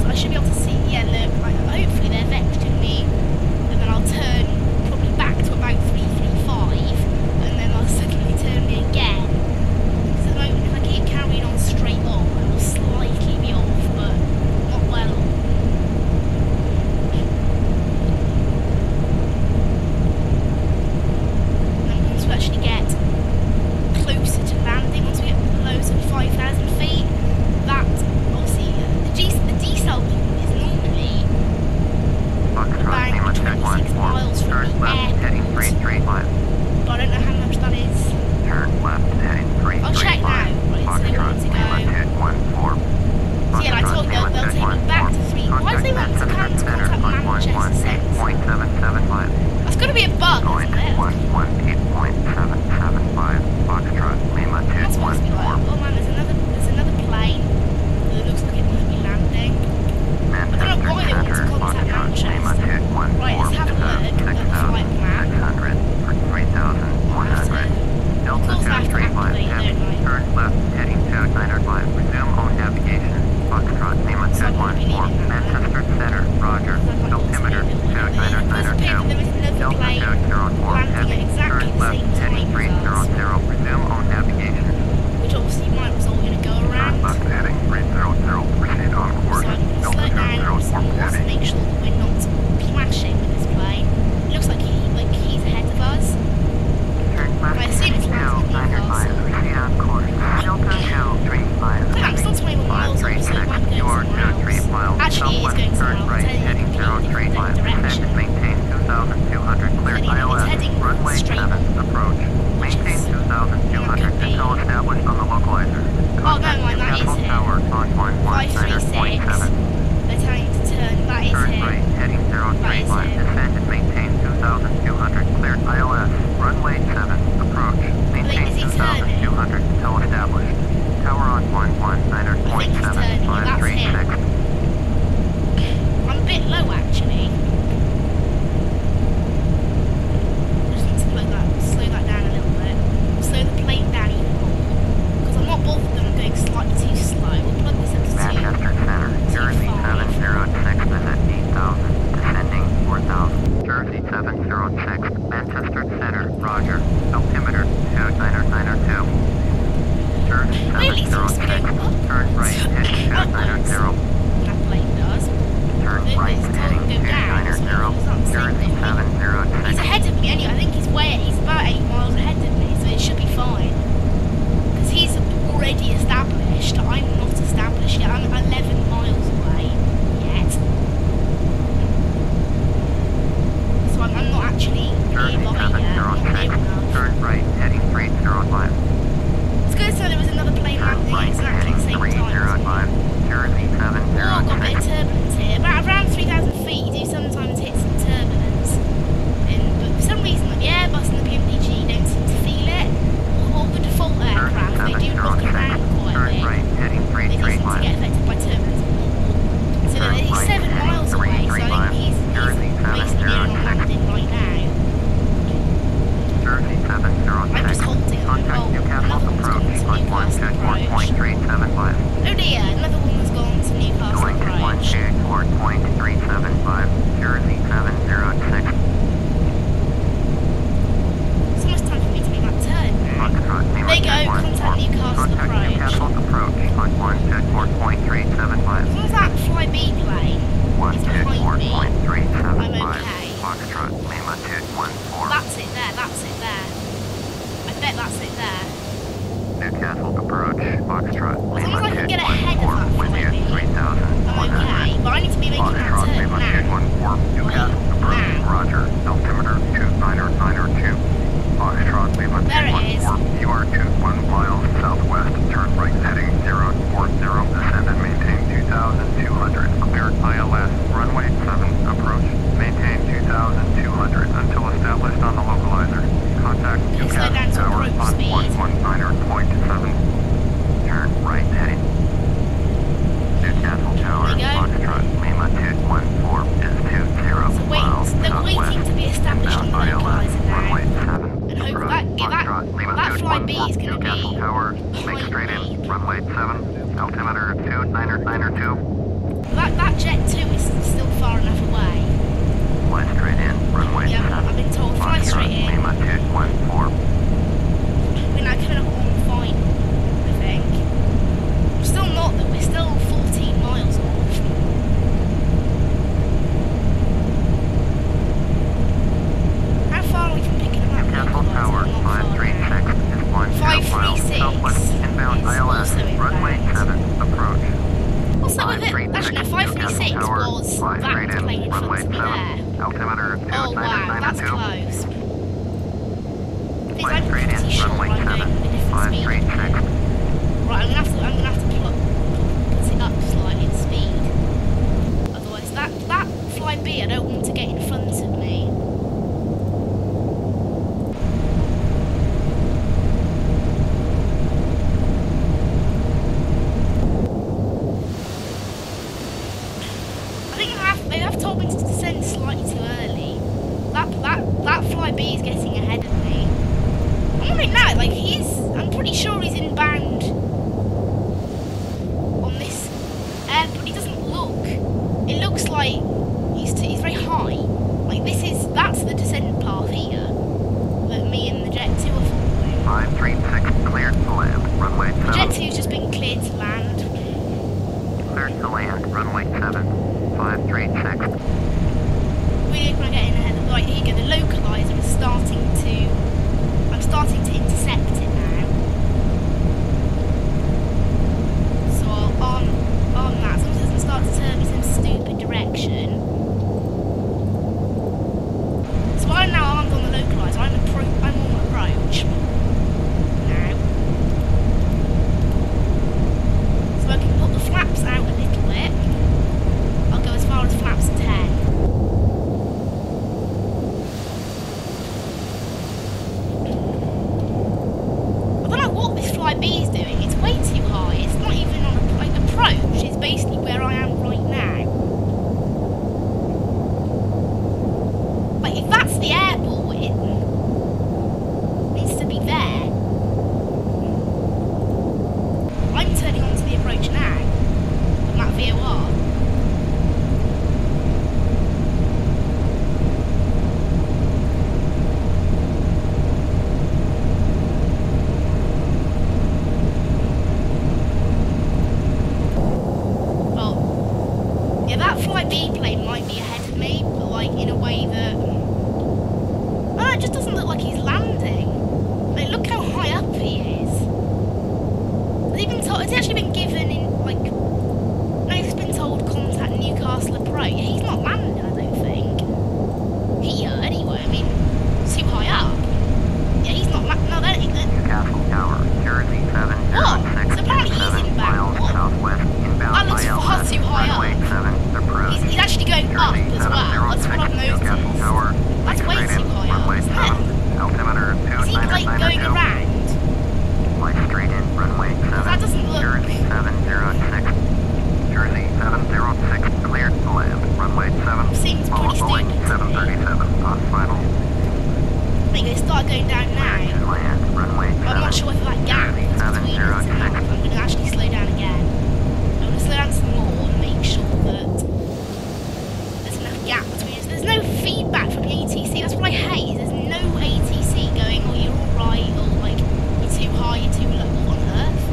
I should be able to see. Yeah, look. Hopefully they're vectoring me, and then I'll turn probably back to about 335, and then I'll suddenly turn me again. Because at the moment, if I keep carrying on straight on, I will slightly be off, but not well off. And then once we actually get closer to landing, once we get below sort of 5,000 feet, that obviously the decel point is normally about 26 miles from the airport, but I don't know how much that is. Turn left, heading 335. I'll check now, right, so they want to go. So yeah, like I told you, they'll take me back to 3. Why do they want to contact Manchester Sense? 8.775. That's got to be a bug, Going isn't it? 118.775. Foxtrot, Lima That's supposed to be like, 214. oh man, there's another plane that looks like it might be landing. I don't know why they want to contact Manchester. Right, let's have a look at the flight map. 600 for 3,100. Delta Of course I have to 235, activate, don't I? turn left, heading 295. Resume on navigation. Foxtrot, Lima 214. Manchester Center, Roger. Altimeter 29902. Delta 204, heavy. Turn left, heading 300. Resume on navigation. Which obviously might result in a go around. Turn left, heading 300. Proceed on course. So I'm going to slow down some more to make sure that we're not clashing with this plane. It looks like he's ahead of us. Turn left, I assume it's landing in Newcastle. proceed on course. Delta 235. I'm still 21 miles off, so it might go somewhere else. Actually, it is going somewhere else. Turn right, heading 035. Descend, maintain can go down. So it's not the same thing. He's ahead of me anyway. I think he's about 8 miles ahead of me, so it should be fine. Because he's already established. I'm not established yet. I'm 11 miles away yet. So I'm not actually nearby yet. I'm not near enough. Turn right, heading 305. It's good to know there was another plane landing at exactly the same time. Jersey Oh, got a bit of 706. turbulence here. Around 3,000 feet, you do sometimes hit some turbulence. But for some reason, like the Airbus and the PMDG don't seem to feel it. All the default aircraft, they do rock around quite a bit. Right, heading They do seem to get affected by turbulence more. So he's 7 miles away, so I think he's basically near on landing right now. Jersey 706. I'm just holding on. Contact Oh, Newcastle another one's gone approach to on Newcastle approach. 1.375. Oh dear, another one has gone to Newcastle Going to approach. 124.375. Jersey 706. It's almost time for me to make that turn now. There you go, contact Newcastle Contact approach. Newcastle approach on 124.375. As long as that Fly B plane is behind me, 124.375. I'm okay. Foxtrot, Lima 214. That's it there, that's it there. I bet that's it there. Newcastle approach, Foxtrot, As long Lima as I can get ahead of that 214 with Fly you, B, 3,000. I'm okay. But I need to be making that Foxtrot, turn Lima now. 214, Newcastle approach, now. Roger, altimeter 2992. Foxtrot, Lima There it is. 214, you are 21 miles southwest, turn right heading 040, descend and maintain 2,200. Cleared ILS, runway 7, approach, maintain 2,200 until established on the localizer. Contact Okay, slow down to Tower approach on speed. 119.7. Turn right heading. Newcastle Tower, There you go. Foxtrot, Lima 214 is 20 So miles they're southwest. waiting to be established on the Inbound ILS, localizer runway now. 7. And hope Approach, that Foxtrot, Lima that Fly B is 214, going to Newcastle be Tower, make behind straight me. in, runway 7, altimeter 2992. That Jet 2 is still far enough away. Fly straight in, runway Yeah, 7. I've been told fly Foxtrot, straight in. Lima 214. We're now coming up on fine, I think. We're still not, but we're still 14 miles off. How far are we from picking them up? Newcastle Tower, Not far now. 536 is 10 miles 536 southwest, inbound is ILS, also runway inbound. 7, approach. What's that with it? Actually, no, 536 was that plane in front of me there. Altimeter Oh wow, that's 2992. close. I think Fly I'm straight pretty in, sure runway I'm going 7, at a different speed. 536. Right, I'm gonna have to put it up slightly in speed. Otherwise, that Fly B, I don't want to get in front of me. I think they have told me to descend slightly too early. That Fly B is getting ahead of me. I'm wondering now, like I'm pretty sure he's inbound on this airport. He doesn't look. It looks like he's very high. Like that's the descent path here that me and the Jet 2 are following. 536 cleared to land, runway The 7. Jet 2's just been cleared to land. Cleared to land, runway 7, 536. Really want to get in ahead of right, here you go, the localizer is I'm starting to intercept it now. So on that, as long as it doesn't start to turn me some stupid direction. So I'm now armed on the localizer, I'm on approach. Now. So I can put the flaps out a little bit. I'll go as far as flaps 10. Fly B is doing. It's way too high. It's not even on approach. It's basically where I am right now. Like if that's the airport, it needs to be there. I'm turning onto the approach now on that VOR. That Fly B plane might be ahead of That's what I've noticed. Newcastle Tower. That's way Straight in, too high runway up, isn't 7, it? altimeter Is he like going 2992. around? Fly straight in, runway 7. That doesn't look... Jersey 706. Jersey 706, cleared to land. Runway 7. Seems Follow pretty Boeing stupid to me. 737 on final. I think they start going down Cleared to now. land. Runway 7. I'm not sure whether that gap Jersey is between us or not. 706. I'm going to actually slow down again. I'm going to slow down some more and make sure that there's enough gap between us. There's no feedback from the ATC. That's what I hate. There's no ATC going, oh, you're alright, or like, you're too high, you're too low. What on earth?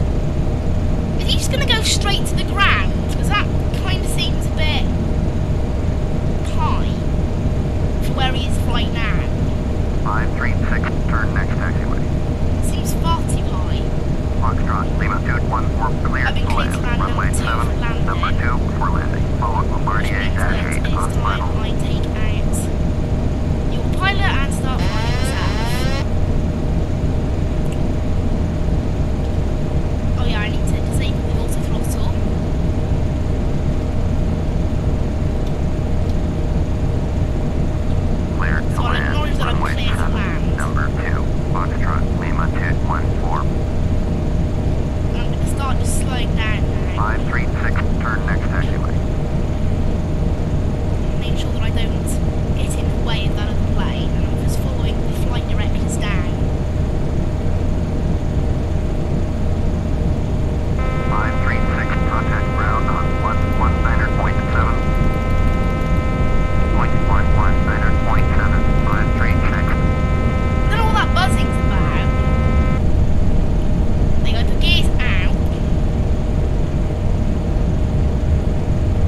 Is he just going to go straight to the ground? Because that kind of seems a bit high for where he is right now. 536, turn next taxiway. Seems far too high. Foxtrot, Lima 214, cleared I've been to cleared to land. land, Runway number 2 for 7, landing. number 2 for landing. Follow Which Bombardier means that Dash 8 it's on time final. I take out your pilot and start flying myself. Oh yeah, I need to disable the auto throttle. Cleared to So I'll land. acknowledge that I'm Runway clear to 7, land. number 2, Foxtrot, Lima 214. And I'm going to start just slowing down now. 536, turn next taxiway. Make sure that I don't get in the way of that other plane, and I'm just following the flight directors down. 536, contact ground on 119.7. 119.7, 536. I don't know what that buzzing's about. They go to gears out.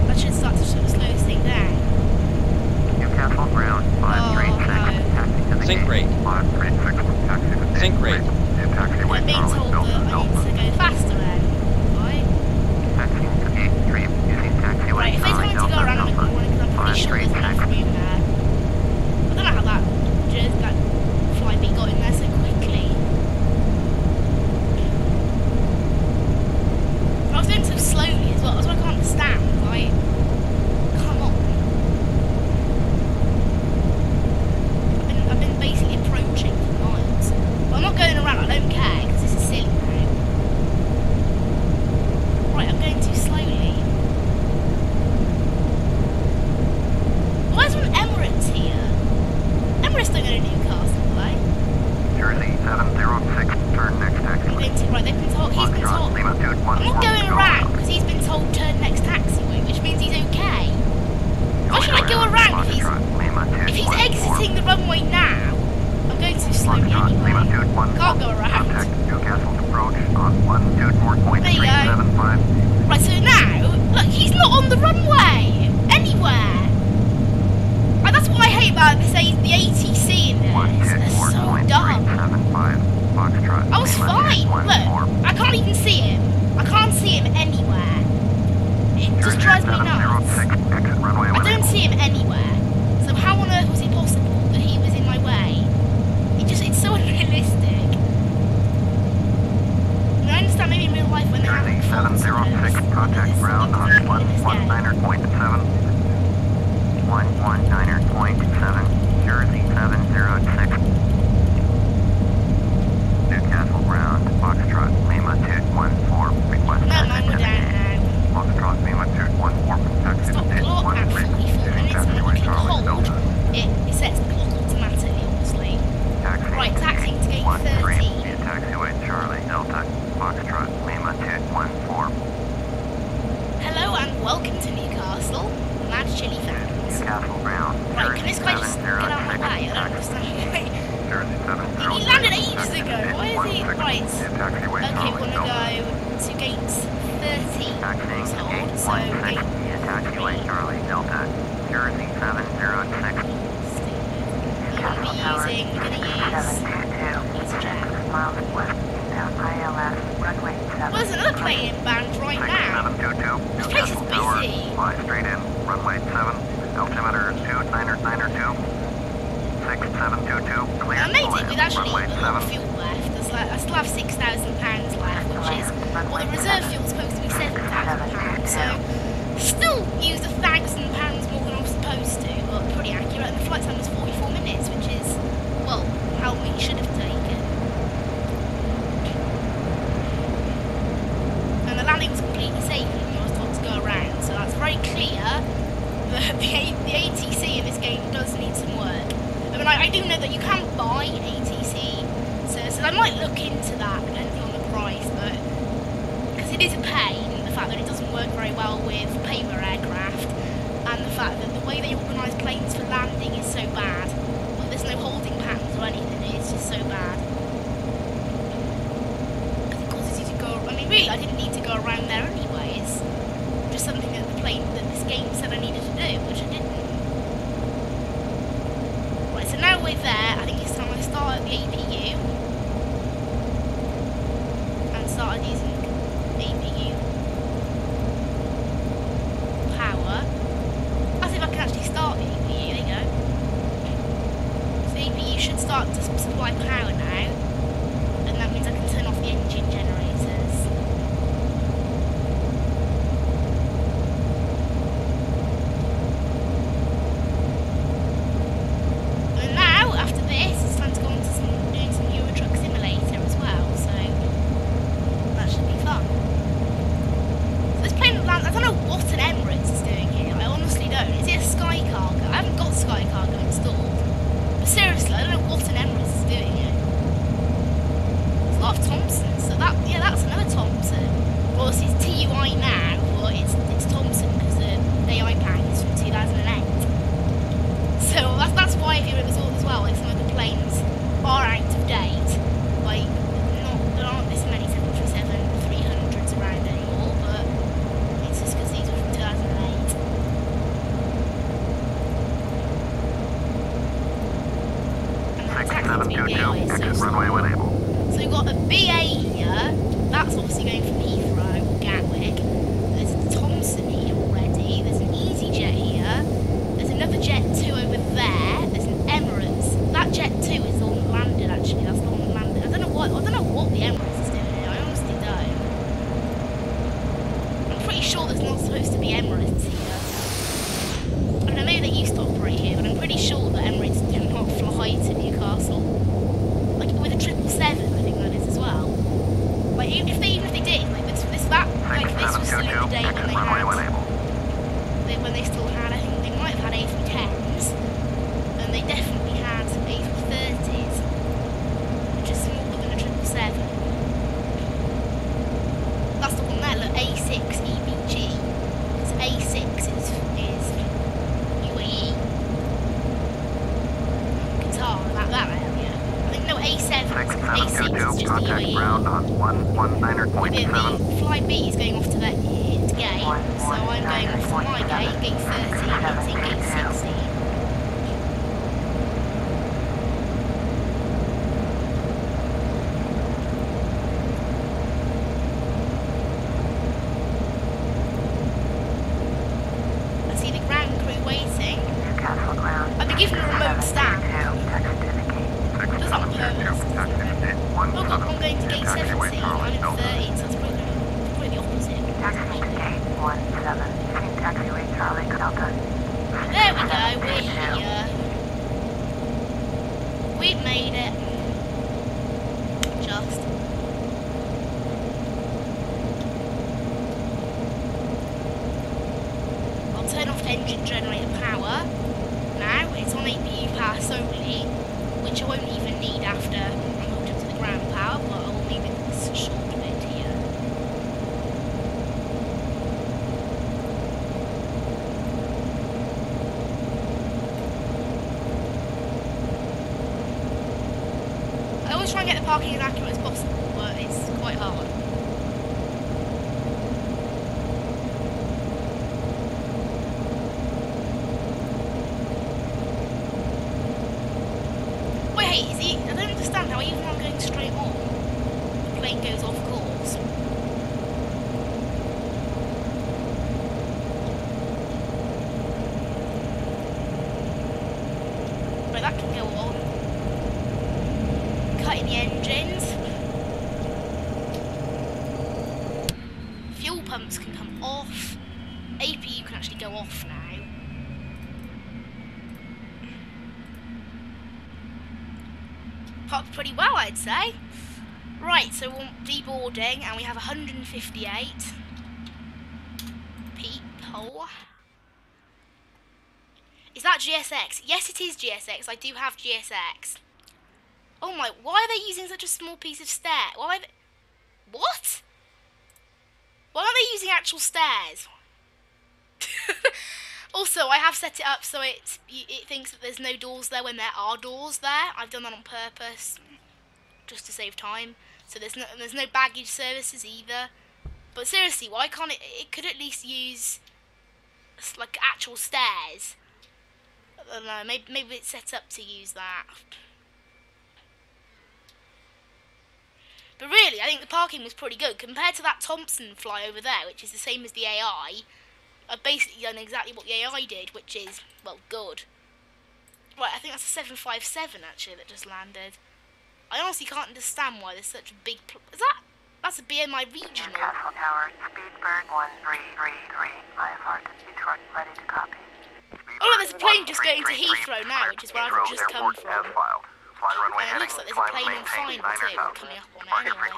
That should start to sort of slow this thing down. Newcastle ground, 536, no. taxi to the Sync gate. rate. 536, taxi to the Sync rate. taxiway, I'm being Charlie, told Delta, that I need Delta. to go faster then, right? Taxiing to gate 3, using taxiway, Right, if they tell Charlie, me to go Delta, around, I'm Delta. ignoring because I'm pretty sure there's enough room there. I don't know how that flyby got in there so quickly. I was going so slowly as well, that's what I can't understand, like, come on. I've been basically approaching for miles. But I'm not going around, I don't care, because this is silly now. Right, I'm going too slowly. Why is there an Emirates here? Emirates don't go to Newcastle, do they? Jersey 706, turn next You're taxiway. going to, right, they've been told, he's been Foxtrot, told. Lima 214, I'm not going go around because he's been told turn next taxiway, which means he's okay. Why should I go around if he's Foxtrot, Lima if he's 214. exiting the runway now? I'm going too slowly Foxtrot, Lima anyway. 214, Can't go around. contact Newcastle approach on 124.375. Right, so now, look, he's not on the runway anywhere. Like, that's what I hate about this the ATC in this. It's so dumb. 124.375, Foxtrot, I was Lima fine. 214. Look, I can't even see him. I can't see him anywhere. It just drives me nuts. 706, exit runway I don't 18. see him anywhere. So how on earth was it possible that he was in my way? It's so unrealistic. I mean, I understand maybe in real life when they have Jersey like, faults or 706, whatever, contact this ground on doesn't happen in this game. 119.7. 119.7, Jersey 706. Newcastle ground, Foxtrot, Lima 214, request No, taxi mine to were the down gate. now. Foxtrot, Lima 214, taxi to Stop the the gate. clock at 13, 44 minutes, and when taxiway, you Charlie, hold, Delta. it sets the clock automatically, obviously. Taxiing Right, taxiing to gate 13, 13. via taxiway, Charlie, Delta. Foxtrot, Lima 214. Hello and welcome to Newcastle, Mad Chili fans. Newcastle ground, Right, can this guy just get out of my 706, way? I don't understand. Jersey 706. He landed ages ago. Why is he right? Taxiway, Okay, Charlie, we want to Delta. go to gate 13. Taxiing to Hold, gate so 16 gate via taxiway, Charlie, Delta. Jersey 706. Newcastle Tower, we're going to use 722, EasyJet. 6 miles west, inbound ILS, runway 7. Well, there's another plane inbound right now. 6722, This place is Newcastle Tower, busy. fly straight in, runway 7, altimeter 2992, 6722, clear I to made it land, with actually runway a lot of 7. fuel left. I still have £6,000 left, which is, well, the reserve fuel's supposed to be £7,000, so still used £1,000 more than I was supposed to, but pretty I do know that you can buy ATC services. I might look into that depending on the price, but because it is a pain, the fact that it doesn't work very well with paper aircraft, and the fact that the way they organise planes for landing is so bad. Well, there's no holding patterns or anything, it's just so bad. Because it causes you to go, I mean really I didn't need to go around there anyway, it's just something that that this game said I needed to do, which I didn't. Right, so now we're there, I think it's time I start at the APU. And started using APU power. I'll see if I can actually start the APU, there you go. So the APU should start to supply power now, and that means I can turn off the engine generators. And now, after this, it's time to go on to doing some Euro Truck Simulator as well, so that should be fun. So this plane lands, I don't know what an Emirates is doing here, I honestly don't. Is it a Sky Cargo? I haven't got Sky Cargo installed. But seriously, I don't know what an Emirates is doing here. There's a lot of Thompsons, so that's another Thompson. Well, it's TUI now, but it's Thompson because the AI pack is from 2008. So that's why if you're at resort as well, like some of the planes are out of date. Like, there aren't this many 737-300s around anymore, but it's just because these were from 2008. And they're exactly to be the airways, so runway when able. So we've got a BA here, that's obviously going from Heathrow or Gatwick. There's a Thompson here already, there's an EasyJet here, there's another Jet 2 over there, there's an Emirates. That Jet 2 is the one that landed actually, that's the one that landed. I don't know what the Emirates is doing here, I honestly don't. I'm pretty sure there's not supposed to be Emirates here. I don't know, maybe they used to operate here, but I'm pretty sure that Emirates do not fly to Newcastle. Like with a 777, I think that is as well. Like even if they did, like this was still in the day when they still had, I think they might have had A310s, and they definitely had A330s, which is smaller than a 777. That's the one there. Look, A6 EBG. Because A6 is UAE. Qatar, that area. I think no, A7 is just the UAE. Ground on 119.7. The flight B is going off to that gate, so I'm going off to my gate, gate 30, and it's in gate 16. I see the ground crew waiting. Newcastle ground. I've been given a remote stand. Does that on purpose? Oh god, I'm going to gate 17, I'm in 13, so it's probably the opposite. Taxi to gate 17. Using taxiway Charlie Delta. There we go, we're here. We've made it. Just. I'll turn off engine generator power. Now it's on APU power solely, which I won't even need after I'm hooked up to the ground power, but I will need it this short bit here. I always try and get the parking as accurate as possible, but it's quite hard. Wait, I don't understand how even when I'm going straight on, the plane goes off course. Right, that can go on. Cutting the engines. Fuel pumps can come off. APU can actually go off now. Popped pretty well, I'd say. Right, so we're deboarding, and we have 158 people. Is that GSX? Yes, it is GSX. I do have GSX. Oh my, why are they using such a small piece of stair? Why are they... What? Why aren't they using actual stairs? Also, I have set it up so it thinks that there's no doors there when there are doors there. I've done that on purpose, just to save time. So there's no baggage services either. But seriously, why can't it could at least use like actual stairs. I don't know, maybe it's set up to use that. But really, I think the parking was pretty good. Compared to that Thompson fly over there, which is the same as the AI, I've basically done exactly what the AI did, which is, well, good. Right, I think that's a 757 actually that just landed. I honestly can't understand why there's such a big... That's a BMI regional. Castle Tower, Speedbird 1333, IFR to Detroit, ready to copy. Oh look, there's a plane just going to Heathrow now, which is where I've just come from. And it looks like there's a plane on final too, coming up on it anyway.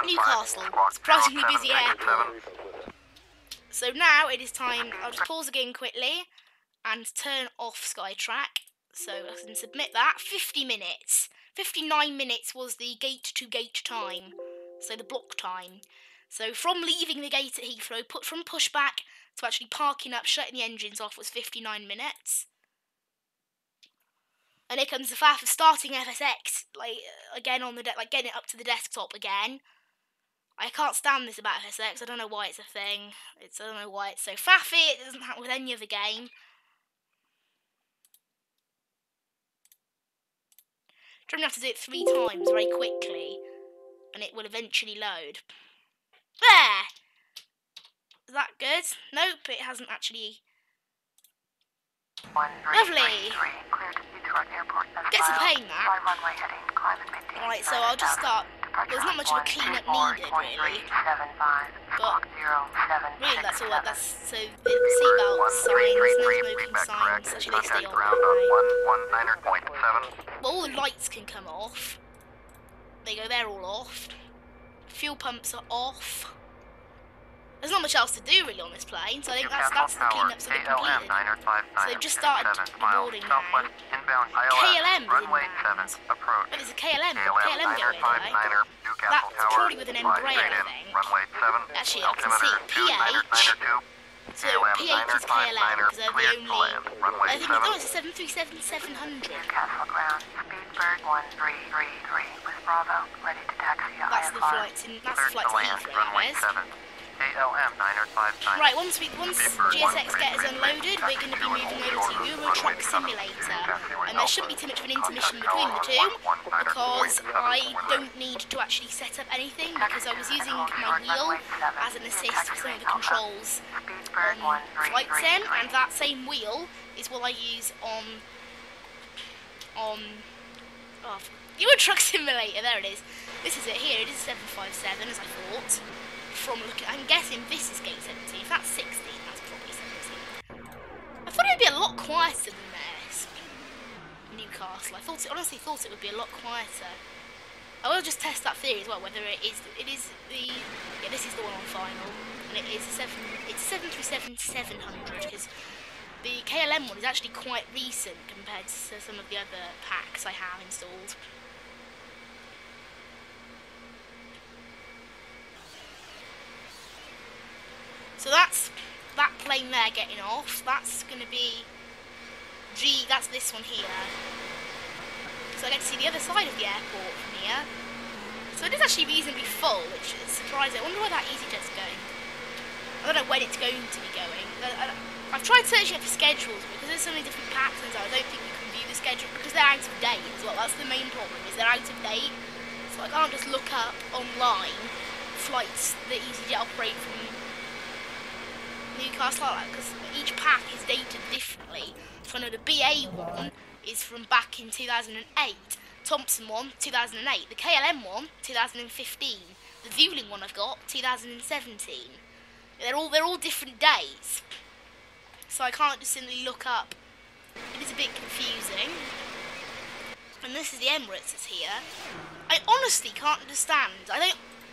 Newcastle, surprisingly busy airport. So now it is time, I'll just pause again quickly and turn off Skytrack. So I can submit that. 50 minutes. 59 minutes was the gate-to-gate time, so the block time. So from leaving the gate at Heathrow, from pushback to actually parking up, shutting the engines off was 59 minutes. And here comes the faff of starting FSX, again on the getting it up to the desktop again. I can't stand this about FSX. I don't know why it's a thing. I don't know why it's so faffy. It doesn't happen with any other game. I'm going to have to do it 3 times very quickly, and it will eventually load. There! Is that good? Nope, it hasn't actually. Lovely! Gets a pain, that. Alright, so I'll just start. There's not much of a clean-up needed, really. But, really, that's all that's. So, the seatbelt signs, no smoking signs, actually they stay on. Well, all the lights can come off. There you go, they're all off. Fuel pumps are off. There's not much else to do really on this plane, so I think that's the cleanups of it completed. So they've just started boarding now. KLM is inbound. Oh, there's a KLM. KLM going away. That's probably with an Embraer, I think. Actually, I can see it. PH. So PH is KLM, because they're the only... I think it's a 737-700. Castle ground, Speedbird 1333 with Bravo, ready to taxi IFR. That's the flight to Heathrow, guys. Right, once GSX gets unloaded, we're going to be moving over to Euro Truck Simulator, and there shouldn't be too much of an intermission between the two, because I don't need to actually set up anything, because I was using my wheel as an assist for some of the controls on Flight Sim, and that same wheel is what I use on Euro Truck Simulator. There it is. This is it here. It is a 757, as I thought. From looking, I'm guessing this is gate 17. If that's 16, that's probably 17. I thought it would be a lot quieter than this. Newcastle. Honestly thought it would be a lot quieter. I will just test that theory as well, whether this is the one on final, and it's a 737-700, because the KLM one is actually quite recent compared to some of the other packs I have installed. So that's that plane there getting off. That's going to be that's this one here. So I get to see the other side of the airport from here. So it is actually reasonably full, which is surprising. I wonder where that EasyJet's going. I don't know when it's going to be going. I've tried searching up for schedules, because there's so many different packs and I don't think you can view the schedule, because they're out of date as well. That's the main problem, is they're out of date. So I can't just look up online flights that EasyJet operate from Newcastle, because each pack is dated differently. So I know the BA one is from back in 2008, Thompson one 2008, the KLM one 2015, the Vueling one I've got 2017. They're all different dates, so I can't just simply look up. It is a bit confusing. And this is the Emirates that's here. I honestly can't understand.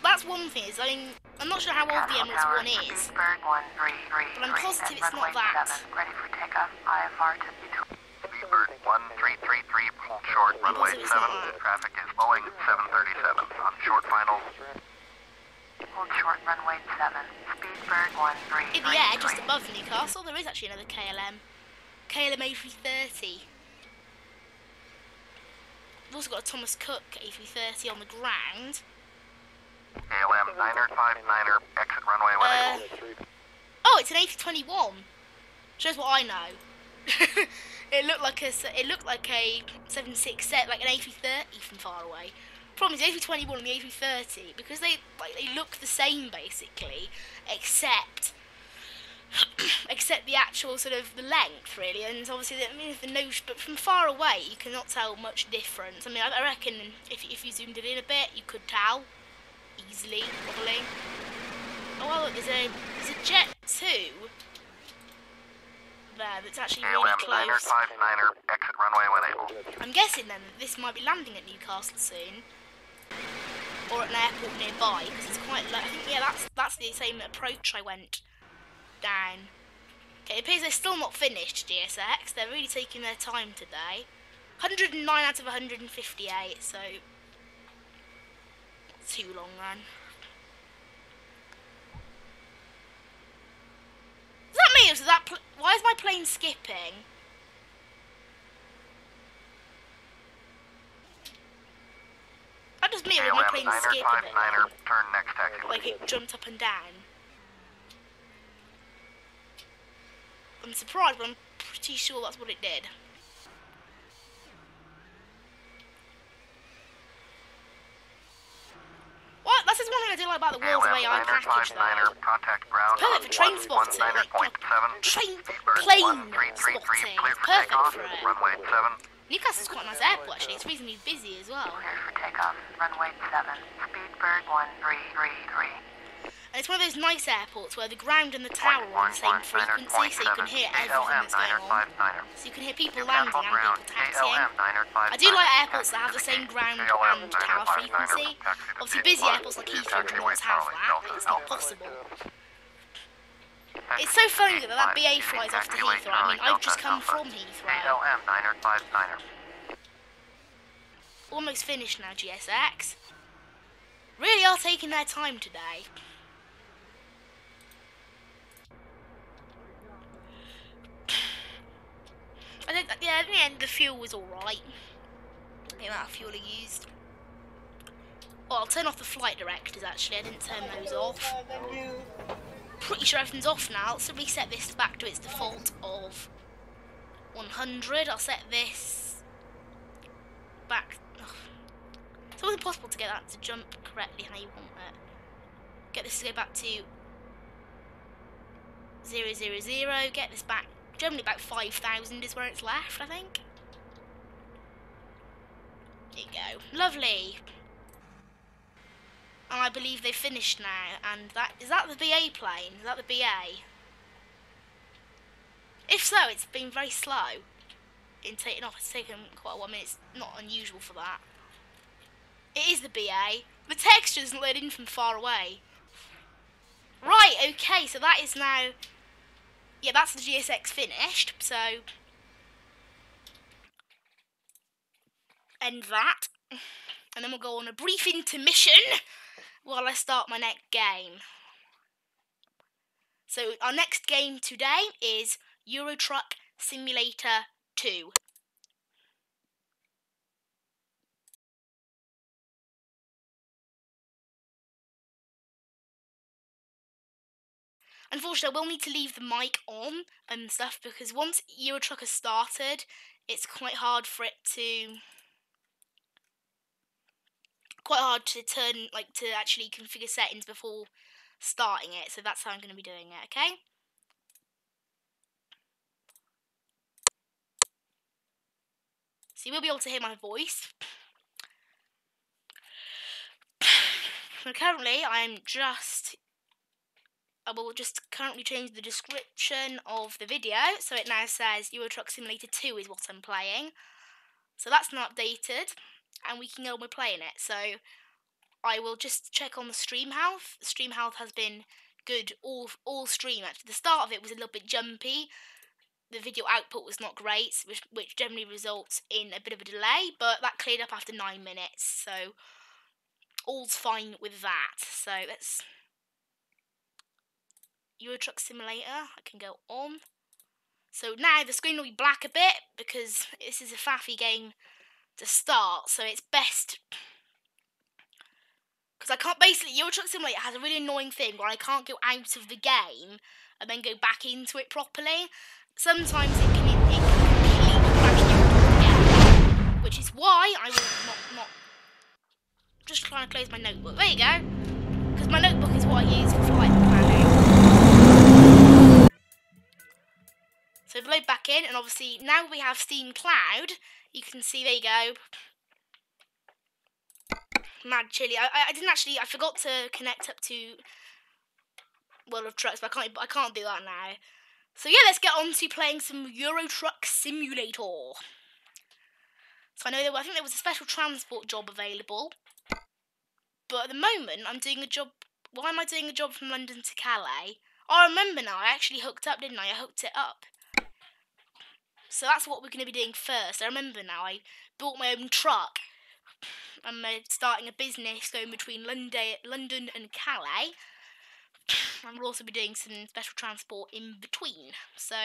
that's one thing. Is I mean, I'm not sure how old the Emirates one is, Speedbird 133, but I'm positive it's not runway that. 7, ready for takeoff. IFR to Speedbird 1333, hold short, runway Also, it's not 7. that. Traffic is Boeing 737 on short finals. hold short, runway 7. Speedbird 133. In the air, just above Newcastle, there is actually another KLM. KLM A330. We've also got a Thomas Cook A330 on the ground. KLM 959er, exit runway when able. Oh, it's an A321. Shows what I know. It looked like a 767, like an A330 from far away. Problem is, the A321 and the A330, because they look the same basically, except the actual sort of the length really, and obviously the nose. But from far away, you cannot tell much difference. I mean, I reckon if you zoomed it in a bit, you could tell easily, probably. Oh well, look, there's a Jet 2 there that's actually really KLM close. 959er, exit runway when able. I'm guessing then that this might be landing at Newcastle soon, or at an airport nearby, because it's quite low. I think, yeah, that's the same approach I went down. Okay, it appears they're still not finished, GSX. They're really taking their time today. 109 out of 158, so not too long then. Does that mean, is that why is my plane skipping? That just means my KLM plane skipping a bit. 959er, turn next taxi. Like it jumped up and down. I'm surprised, but I'm pretty sure that's what it did. What? That's just one thing I do like about the Worlds of AI package, though. Contact ground. Perfect for train spotting, like plane spotting. It's perfect for it. Runway 7. Newcastle's quite a nice airport actually. It's reasonably busy as well. Clear for takeoff. Runway 7. Speedbird 1333. And it's one of those nice airports where the ground and the tower are on the same frequency, so you can hear everything that's going on. So you can hear people landing and people taxiing. I do like airports that have the same ground and tower frequency. Obviously busy airports like Heathrow do not have that. It's not possible. It's so funny that that BA flies off to Heathrow. I mean, I've just come from Heathrow. KLM 959er. Almost finished now, GSX. Really are taking their time today. Yeah, in the end, the fuel was alright. The amount of fuel I used. Well, I'll turn off the flight directors actually, I didn't turn those off. Pretty sure everything's off now. Let's reset this back to its default of 100. I'll set this back. Ugh. It's always impossible to get that to jump correctly how you want it. Get this to go back to 000. Get this back. Generally about 5,000 is where it's left, I think. There you go. Lovely. And I believe they've finished now. And is that the BA plane? Is that the BA? If so, it's been very slow in taking off. It's taken quite a while. I mean, it's not unusual for that. It is the BA. The texture doesn't load in from far away. Right, okay, so that is now... Yeah, that's the GSX finished, so... End that. And then we'll go on a brief intermission while I start my next game. So, our next game today is Euro Truck Simulator 2. Unfortunately, I will need to leave the mic on and stuff because once Euro Truck has started, it's quite hard for it to... Quite hard to turn, like, to actually configure settings before starting it. So that's how I'm going to be doing it, okay? So you will be able to hear my voice. So currently, I will just currently change the description of the video, so it now says Euro Truck Simulator 2 is what I'm playing. So that's now updated, and we can go on with playing it. So I will just check on the stream health. Stream health has been good all stream. Actually, the start of it was a little bit jumpy. The video output was not great, which generally results in a bit of a delay, but that cleared up after 9 minutes, so all's fine with that. So let's Euro Truck Simulator. I can go on. So now the screen will be black a bit because this is a faffy game to start, so it's best because I can't. Basically, Euro Truck Simulator has a really annoying thing where I can't go out of the game and then go back into it properly. Sometimes it can completely crash the game, which is why I will not just trying to close my notebook. There you go, because my notebook is what I use for flight planning. So load back in, and obviously now we have Steam Cloud. You can see, there you go. Mad chilly. I didn't actually. I forgot to connect up to World of Trucks, but I can't do that now. So yeah, let's get on to playing some Euro Truck Simulator. So I think there was a special transport job available, but at the moment I'm doing a job. Why am I doing a job from London to Calais? Oh, I remember now. I actually hooked up, didn't I? I hooked it up. So that's what we're going to be doing first. I remember now. I bought my own truck. I'm starting a business going between London and Calais. And we'll also be doing some special transport in between. So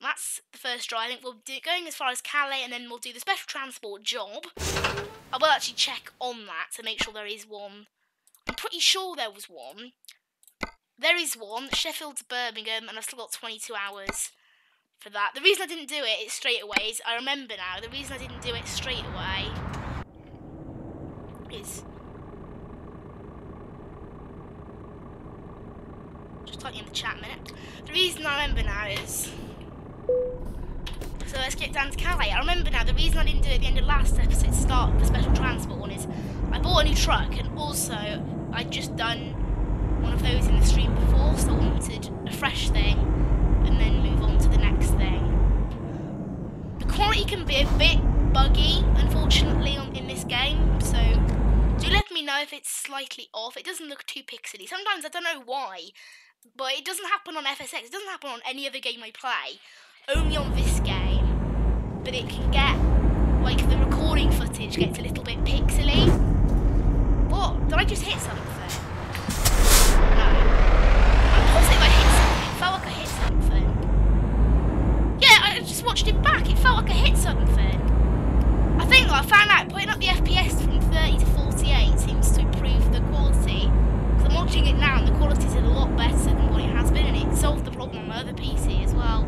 that's the first drive. I think we'll do going as far as Calais, and then we'll do the special transport job. I will actually check on that to make sure there is one. I'm pretty sure there was one. There is one, Sheffield to Birmingham, and I've still got 22 hours for that. The reason I didn't do it straight away is, I remember now, the reason I didn't do it straight away is... Just typing in the chat a minute. The reason I remember now is... So let's get down to Calais. I remember now, the reason I didn't do it at the end of last episode to start the special transport one is I bought a new truck, and also I'd just done one of those in the stream before, so I wanted a fresh thing and then move on to the next thing. The quality can be a bit buggy, unfortunately, in this game, so do let me know if it's slightly off. It doesn't look too pixely. Sometimes I don't know why, but it doesn't happen on FSX. It doesn't happen on any other game I play, only on this game. But it can get, like, the recording footage gets a little bit pixely. What? Did I just hit something? No. I'm positive I hit something. It felt like I hit something. Yeah, I just watched it back. It felt like I hit something. I think I found out putting up the FPS from 30 to 48 seems to improve the quality. Because I'm watching it now and the quality is a lot better than what it has been, and it solved the problem on my other PC as well.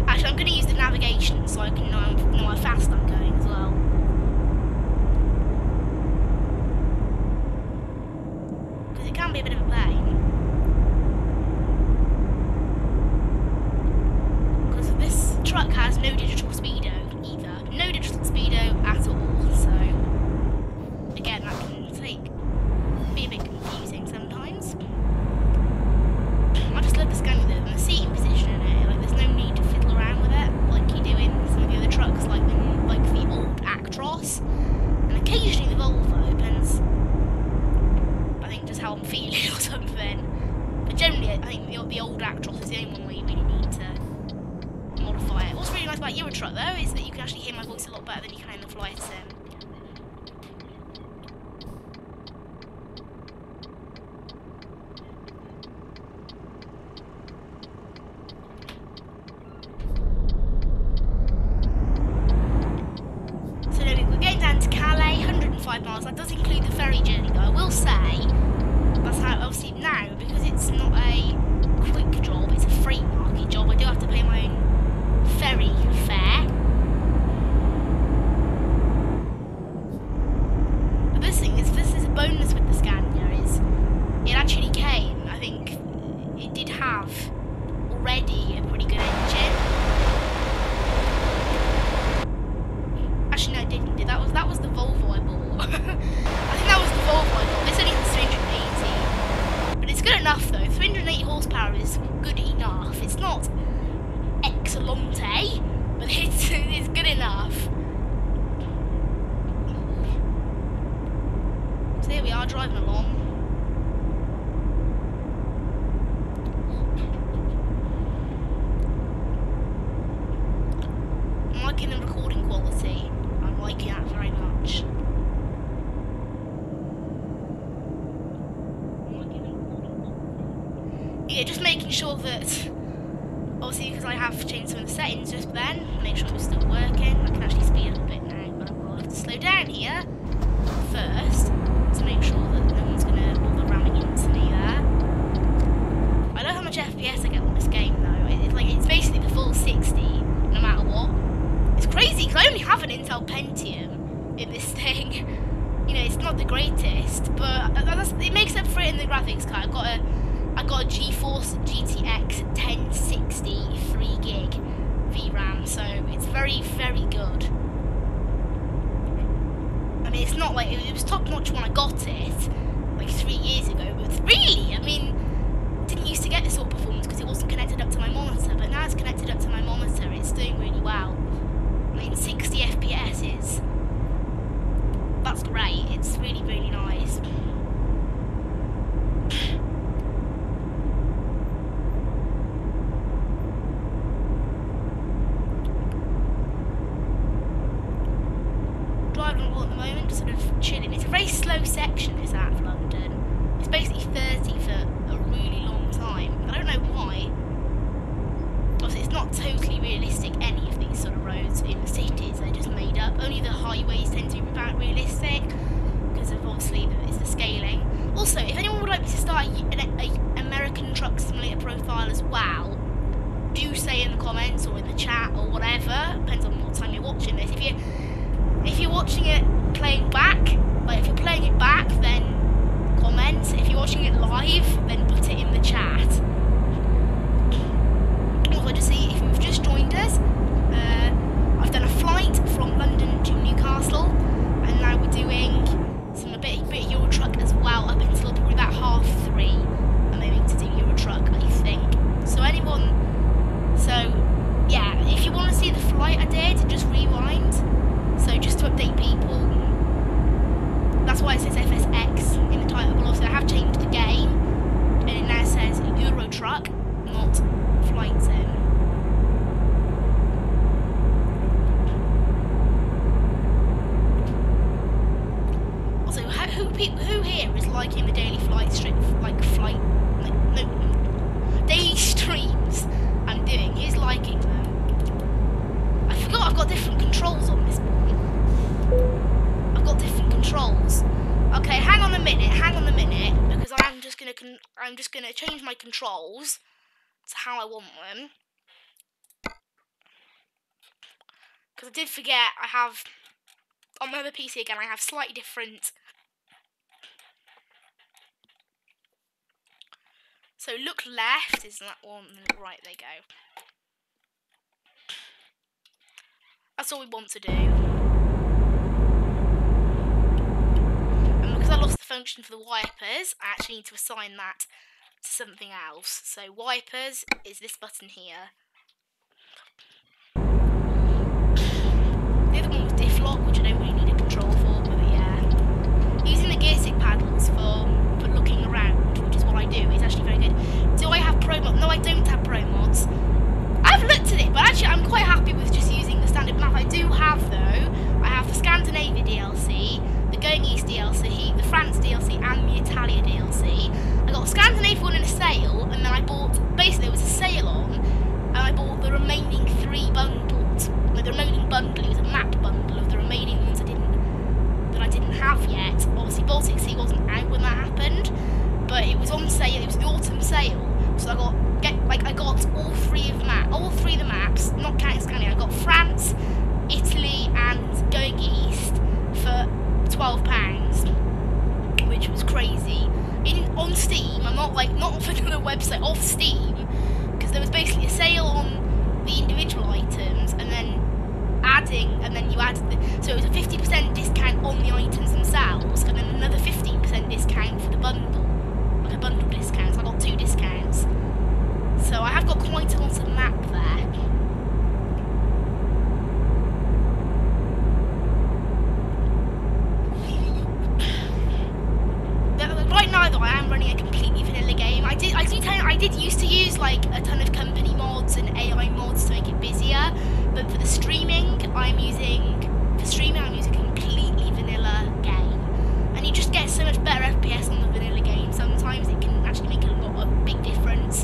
Actually, I'm going to use the navigation so I can know how fast I'm going as well. Because it can be a bit of a pain. Because this truck has no digital speedo either. No digital speedo at all, so again, that can be a bit confusing sometimes. I just love the scan with it and the seating position in it. Like, there's no need to fiddle around with it like you do in some of the other trucks, like the old Actros, and occasionally the Volvo. Depends, I think, just how I'm feeling or something. But generally, I think the old Actros is the only one where you really need to modify it. What's really nice about Euro Truck though is that you can actually hear my voice a lot better than you can in the flight sim. Miles. That does include the ferry journey though. I will say that's how, obviously now, because it's not a quick job, it's a free market job, I do have to pay my own ferry fare. But this is a bonus with the Scania, is it actually came, I think it did have already a pretty good engine. Actually no, it didn't. That was the Volvo I bought. I think that was the Volvo I got. This only has 380. But it's good enough though. 380 horsepower is good enough. It's not excellente, but it's good enough. here we are driving along. I'm liking the recording quality. I'm liking that very much. Yeah, just making sure that, obviously because I have changed some of the settings just then, make sure it's still working. I can actually speed up a bit now, but I will have to slow down here first to make sure that no one's going to bother ramming into me there. I don't know how much FPS I get on this game though. It's basically the full 60 no matter what. It's crazy because I only have an Intel Pentium in this thing. You know, it's not the greatest, but it makes up for it in the graphics card. I got a GeForce GTX 1060 3GB VRAM, so it's very, very good. I mean, it's not like it was top notch when I got it like 3 years ago, but really, I mean, didn't used to get this sort of performance because it wasn't connected up to my monitor, but now it's connected up to my monitor. It's doing really well. I mean, 60 FPS that's great. It's really, really nice. Driving along at the moment, just sort of chilling. It's a very slow section, this out of London. It's basically 30 for a really long time. I don't know why. Obviously, it's not totally realistic, any of these sort of roads in the cities. They're just made up. Only the highways tend to be about realistic because of obviously it's the scaling. Also, if anyone would like me to start an American Truck Simulator profile as well, do say in the comments or in the chat or whatever. Depends on what time you're watching this. If you're watching it playing back, like if you're playing it back, then comment. If you're watching it live, then put it in the chat. Also, just see if you've just joined us, I've done a flight from London to Newcastle, and now we're doing a bit of Eurotruck as well up until probably about 3:30. I'm aiming to do Eurotruck, I think. So yeah, if you want to see the flight I did, just rewind. So just to update people, that's why it says FSX in the title, but also I have changed the game, and it now says Eurotruck, not Flight Sim. Also, who here is liking the daily daily streams I'm doing? Who's liking them? I forgot I've got different controls on this one. I've got different controls. Okay, hang on a minute, because I'm just gonna change my controls to how I want them. Because I did forget I have on my other PC again. I have slightly different. So look left is that one, and look right. There you go. That's all we want to do. And because I lost the function for the wipers, I actually need to assign that to something else. So wipers is this button here. The other one was diff lock, which I don't really need a control for, but yeah. Using the gear stick paddles for looking around, which is what I do, is actually very good. Do I have pro mods? No, I don't have pro mods. I've looked at it, but actually I'm quite happy with just using the standard map. I do have, though, I have the Scandinavia DLC, the Going East DLC, the France DLC, and the Italia DLC. I got the Scandinavia one in a sale, and then I bought, basically there was a sale on, and I bought the remaining 3 bundles. Like the remaining bundle, it was a map bundle of the remaining ones that I didn't have yet. Obviously Baltic Sea wasn't out when that happened, but it was on sale, it was the autumn sale. So I got all 3 of the maps, not counting Scandinavia. I got France, Italy, and Going East for £12, which was crazy. On Steam, I'm not off another website, off Steam, because there was basically a sale on the individual items, and then you added so it was a 50% discount on the items themselves, and then another 15% discount for the bundle, like a bundle discount. So I got 2 discounts. So I have got quite a lot of map there. did used to use like a ton of company mods and AI mods to make it busier, but for the streaming, I'm using a completely vanilla game, and you just get so much better FPS on the vanilla game. Sometimes it can actually make a big difference.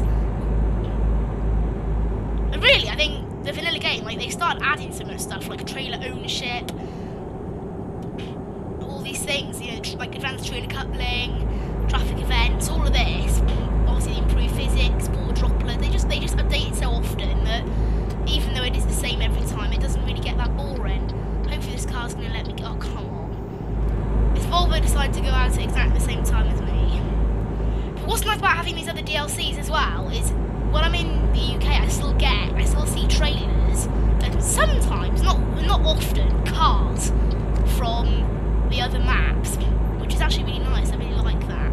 And really, I think the vanilla game, like they started adding so much stuff like trailer ownership, all these things, you know, like advanced trailer coupling, traffic events, all of this. Obviously, the improved physics, water droplet. They just update it so often that even though it is the same every time, it doesn't really get that boring. Hopefully, this car's gonna let me go. Oh, come on! If Volvo decided to go out at exactly the same time as me. But what's nice about having these other DLCs as well is when I'm in the UK, I still see trailers and sometimes, not often, cars from the other maps, which is actually really nice. I really like that.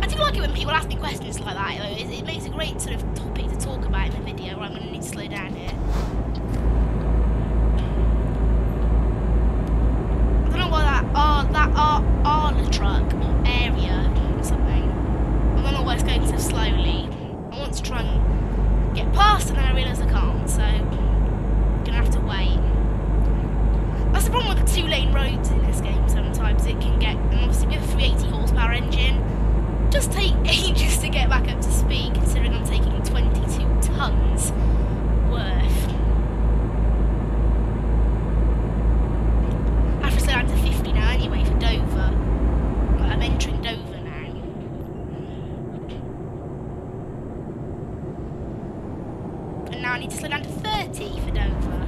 I do like it when people ask me questions like that. It makes a great sort of topic to talk about in the video. Right, I'm going to need to slow down here. I don't know what that Arla truck or area or something. I don't know why it's going so slowly. I want to try and get past and then I realise I can't, so I'm gonna have to wait. That's the problem with the 2-lane roads in this game sometimes. It can get, and obviously with a 380 horsepower engine, just take ages to get back up to speed considering I'm taking 22 tons worth. I have to slow down to 50 now anyway for Dover. Like, I'm entering Dover now. And now I need to slow down to 30 for Dover.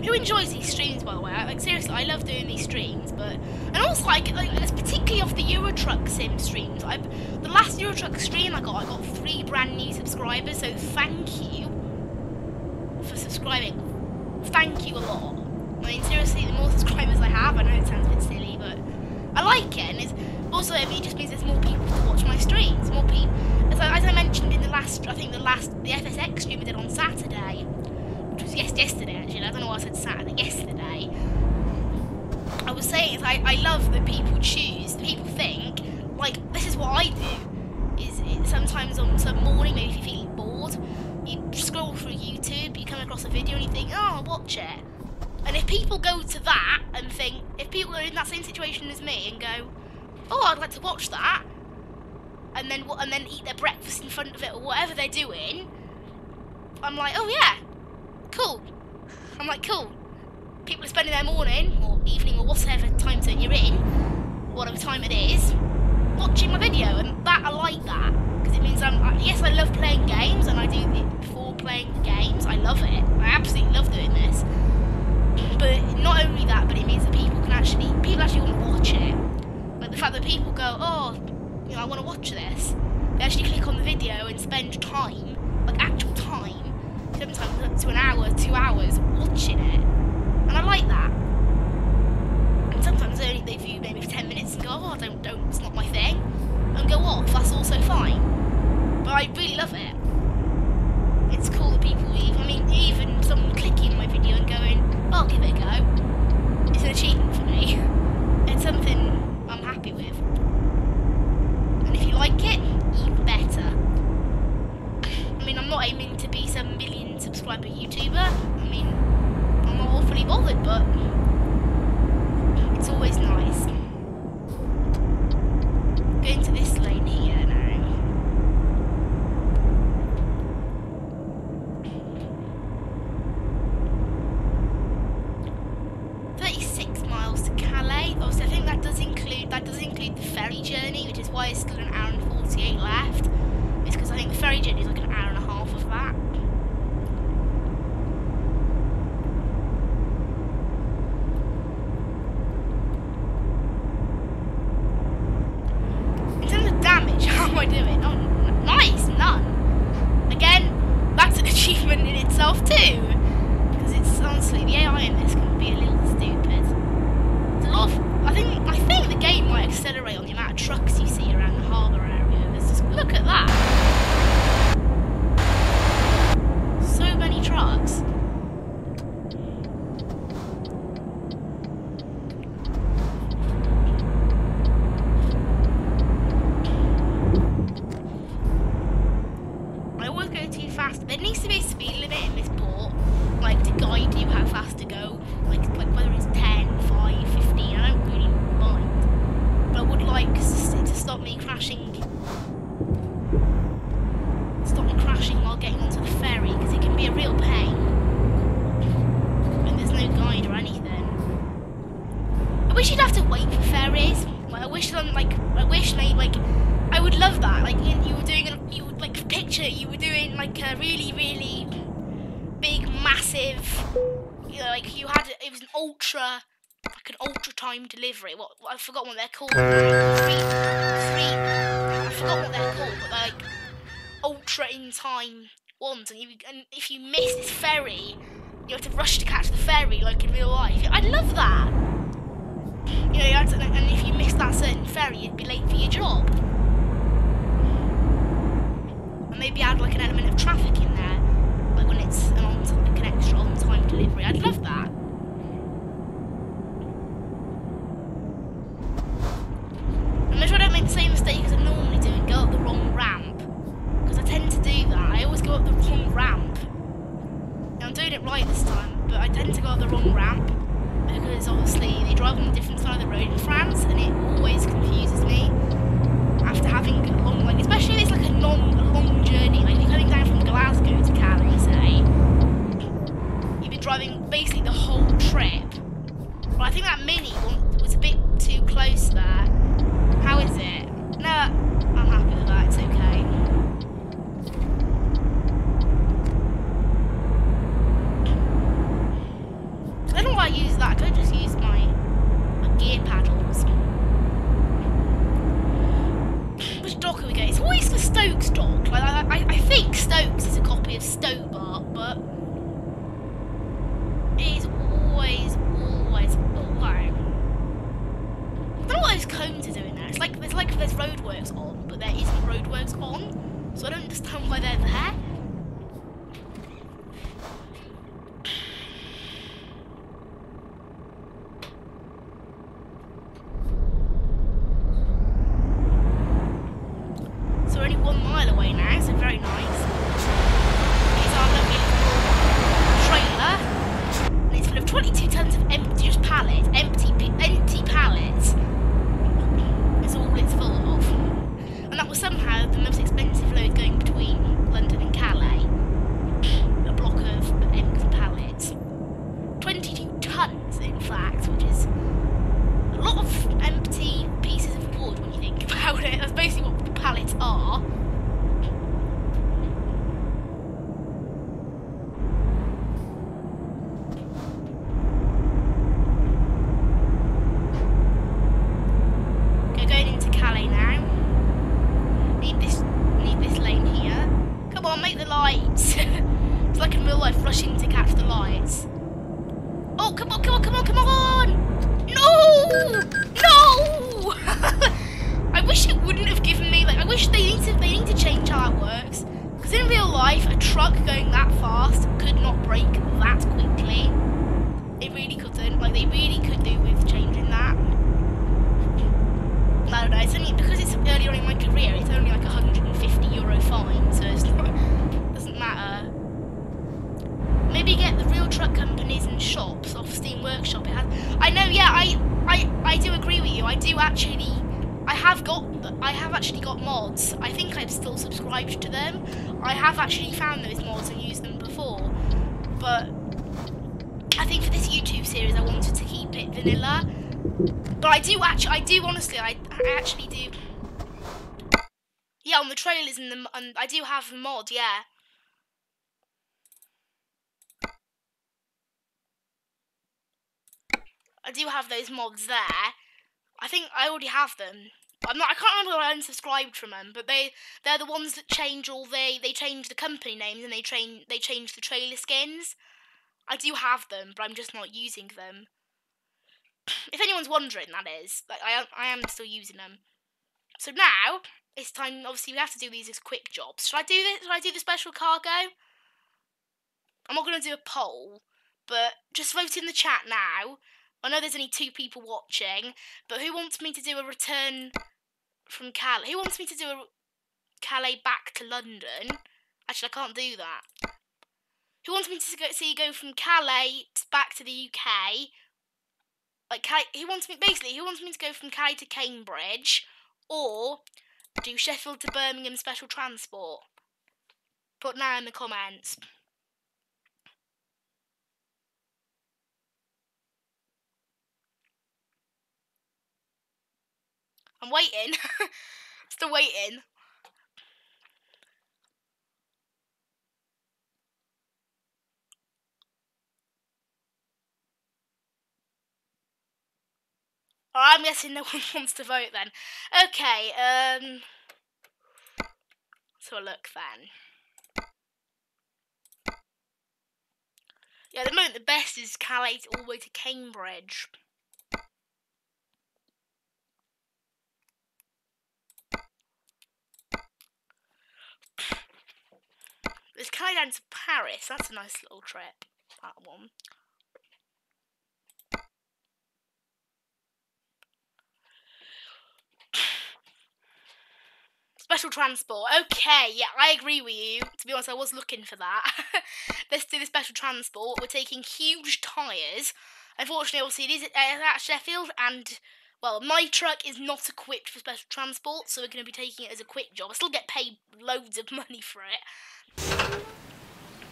Who enjoys these streams, by the way? Like, seriously, I love doing these streams, but... And also, like it's particularly off the Euro Truck Sim streams. The last Euro Truck stream I got 3 brand new subscribers, so thank you for subscribing. Thank you a lot. I mean, seriously, the more subscribers I have, I know it sounds a bit silly, but I like it, and it's also, I mean, it just means there's more people to watch my streams, more people. As I mentioned in the last, I think the FSX stream I did on Saturday, which was yesterday actually, I don't know why I said Saturday, yesterday. I was saying, I love that people choose, that people think, like, this is what I do, is sometimes on some morning, maybe if you're feeling bored, you scroll through YouTube, you come across a video and you think, oh, I'll watch it. And if people go to that and think, if people are in that same situation as me and go, oh, I'd like to watch that, and then eat their breakfast in front of it or whatever they're doing, I'm like, oh yeah, cool. I'm like, cool. People are spending their morning or evening or whatever time zone you're in, whatever time it is, watching my video, and that I like that because it means yes, I love playing games, and I do it before playing the games. I love it. I absolutely love doing this. But not only that, but it means that people actually want to watch it. Like the fact that people go, oh, you know, I want to watch this. They actually click on the video and spend time, like actual time, sometimes up to an hour, 2 hours, watching it. And I like that. And sometimes they view maybe for 10 minutes and go, oh, don't, it's not my thing, and go off. That's also fine. But I really love it. It's cool that people, even someone clicking on my video and going, I'll give it a go. It's an achievement for me. It's something I'm happy with. And if you like it, even better. I mean, I'm not aiming to be some million subscriber YouTuber. I mean, I'm not awfully bothered, but it's always nice. Going to this lane here now. 36 miles to Calais. Obviously, I think that does include the ferry journey, which is why it's still an hour and 48 left. It's because I think the ferry journey is like an hour and a half of that. In terms of damage, how am I doing? Oh, nice, none. Again, that's an achievement in itself too. Because it's honestly, the AI in this can be a little stupid. There's a lot of, I think the game might accelerate on the amount of trucks you see around the harbour area. There's just needs to be a speed limit in this port, like to guide you how fast to go, like whether it's 10, 5, 15. I don't really mind, but I would like to stop me crashing while getting onto the ferry, because it can be a real pain when there's no guide or anything. I wish you'd have to wait for ferries. Like, I wish I would love that. Like you were doing like a really, really big, massive. You know, like it was an ultra time delivery. What I forgot what they're called. I forgot what they're called, but they're like ultra in time ones. And if you miss this ferry, you have to rush to catch the ferry, like in real life. I'd love that. You know, and if you miss that certain ferry, you'd be late for your job. And maybe add like an element of traffic in there, like when it's an extra on-time delivery. I'd love that. And make sure I don't make the same mistake as I normally do and go up the wrong ramp, because I tend to do that. I always go up the wrong ramp. And I'm doing it right this time, but I tend to go up the wrong ramp, because obviously they drive on a different side of the road in France, and it always confuses me after having a long, like, especially if it's like a long journey, like you're coming down from Glasgow to Calais, say, you've been driving basically the whole trip. Well, I think that Mini one was a bit too close there. How is it? No, I'm happy with that, it's okay. I don't know why I use that. I could just use my gear paddles. Which dock are we going? It's always the Stokes dock. Like I think Stokes is a copy of Stobart, but it is always. Oh, I don't know what those cones are doing there. It's like there's roadworks on, but there isn't roadworks on, so I don't understand why they're there. We're only 1 mile away now, so very nice. Here's our lovely little trailer, and it's full of 22 tons of empty pallets. Empty pallets. It's all it's full of, and that was somehow the most expensive load going between London and Calais. A block of empty pallets. 22 tons, in fact, which is a lot of empty pieces of wood when you think about it. That's basically what pallets are. Okay, going into Calais now. Need this lane here. Come on, make the lights. It's like in real life rushing to catch the lights. Oh, come on! No! I wish it wouldn't have given me, like, I wish they need to change how that works. Because in real life, a truck going that fast could not brake that quickly. It really couldn't. Like, they really could do with changing that. I don't know, it's only, because it's early on in my career, it's only like €150 fine, so it's not, doesn't matter. Maybe get the real truck companies and shops off Steam Workshop. It has, I know, yeah, I do agree with you. I have actually got mods. I think I've still subscribed to them. I have actually found those mods and used them before. But I think for this YouTube series I wanted to keep it vanilla. But I actually do. Yeah, on the trailers and I do have a mod, yeah. I do have those mods there. I think I already have them. I can't remember when I unsubscribed from them, but they're the ones that change they change the company names and they change the trailer skins. I do have them, but I'm just not using them. If anyone's wondering, that is, like, I am still using them. So now it's time. Obviously, we have to do these as quick jobs. Should I do this? Should I do the special cargo? I'm not going to do a poll, but just vote in the chat now. I know there's only 2 people watching, but who wants me to do a return from Calais? Who wants me to do a Calais back to London? Actually, I can't do that. He wants me to go from Calais back to the UK. Like he wants me to go from Calais to Cambridge, or do Sheffield to Birmingham special transport. Put now in the comments. I'm waiting. Still waiting. Alright, I'm guessing no one wants to vote then. Okay, let's have a look then. Yeah, at the moment the best is Calais all the way to Cambridge. There's Calais down to Paris, that's a nice little trip, that one. Special transport. Okay, yeah, I agree with you. To be honest, I was looking for that. Let's do the special transport. We're taking huge tyres. Unfortunately, obviously, it is at Sheffield, and, well, my truck is not equipped for special transport, so we're going to be taking it as a quick job. I still get paid loads of money for it.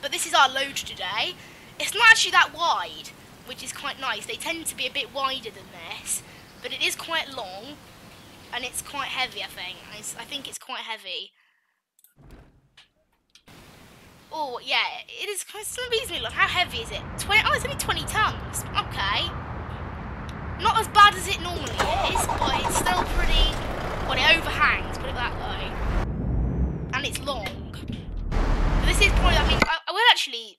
But this is our load today. It's not actually that wide, which is quite nice. They tend to be a bit wider than this, but it is quite long. And it's quite heavy, I think. I think it's quite heavy. Oh, yeah, it is. It's reasonably. Look, how heavy is it? 20. Oh, it's only 20 tons. Okay. Not as bad as it normally is, but it's still pretty. Well, it overhangs, put it that way. And it's long. But this is probably. I mean, I will actually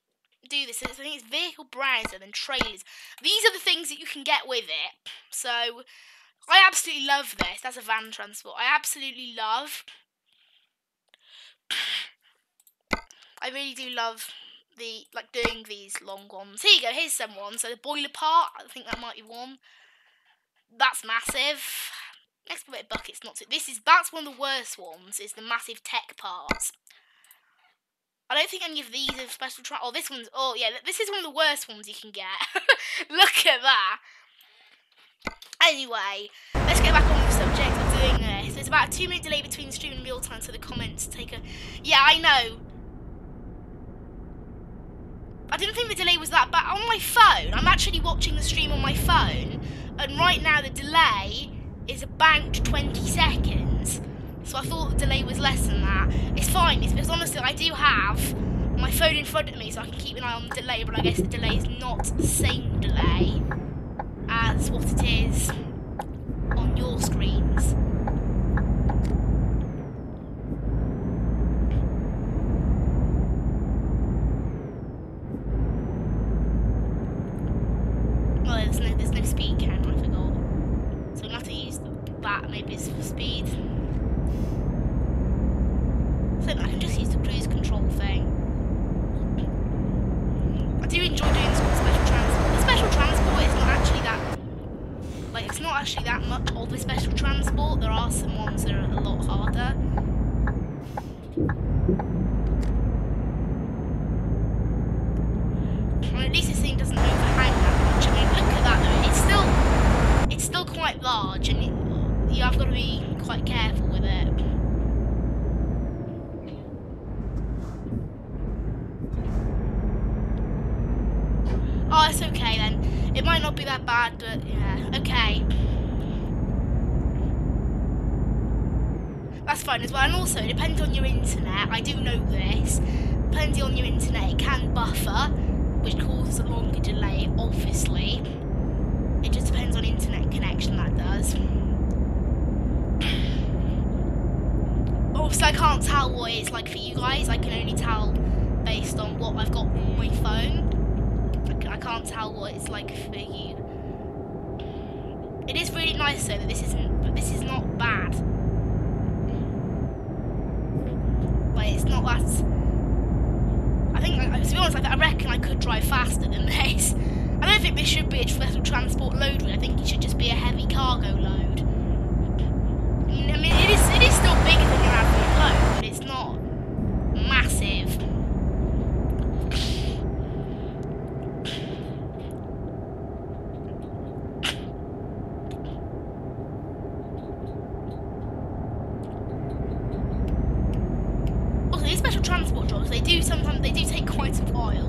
do this. I think it's vehicle browser and trailers. These are the things that you can get with it. So. I absolutely love this. That's a van transport. I absolutely love. I really do love doing these long ones. Here you go. Here's some ones. So the boiler part. I think that might be one. That's massive. Excavator bucket's not too. That's one of the worst ones. Is the massive tech parts. I don't think any of these are special. Oh, this one's. Oh yeah. This is one of the worst ones you can get. Look at that. Anyway, let's get back on the subject of doing this. There's about a 2-minute delay between the stream and real time, so the comments take a... Yeah, I know. I didn't think the delay was that bad. On my phone, I'm actually watching the stream on my phone, and right now the delay is about 20 seconds. So I thought the delay was less than that. It's fine, it's because honestly I do have my phone in front of me, so I can keep an eye on the delay, but I guess the delay is not the same delay as what it is on your screens. Well, there's no speed count, I forgot. So I'm gonna have to use that maybe as for speed. So I can just use the cruise control thing. I do enjoy doing special transport. The special transport is not actually that. Like, it's not actually that much of the special transport. There are some ones that are a lot harder. And at least this thing doesn't overhang that much. I mean, look at that though. It's still quite large, and you have got to be quite careful with it. Oh, it's okay then. It might not be that bad, but yeah, okay. That's fine as well. And also, it depends on your internet. I do know this. Depending on your internet, it can buffer, which causes a longer delay, obviously. It just depends on internet connection, that does. Obviously, I can't tell what it's like for you guys. I can only tell based on what I've got on my phone. I can't tell what it's like for you. It is really nice though that this is not bad. Like, it's not that. I think, to be honest, I reckon I could drive faster than this. I don't think this should be a special transport load. I think it should just be a heavy cargo load. I mean, it is still bigger than your average load, but it's not massive. they do take quite a while.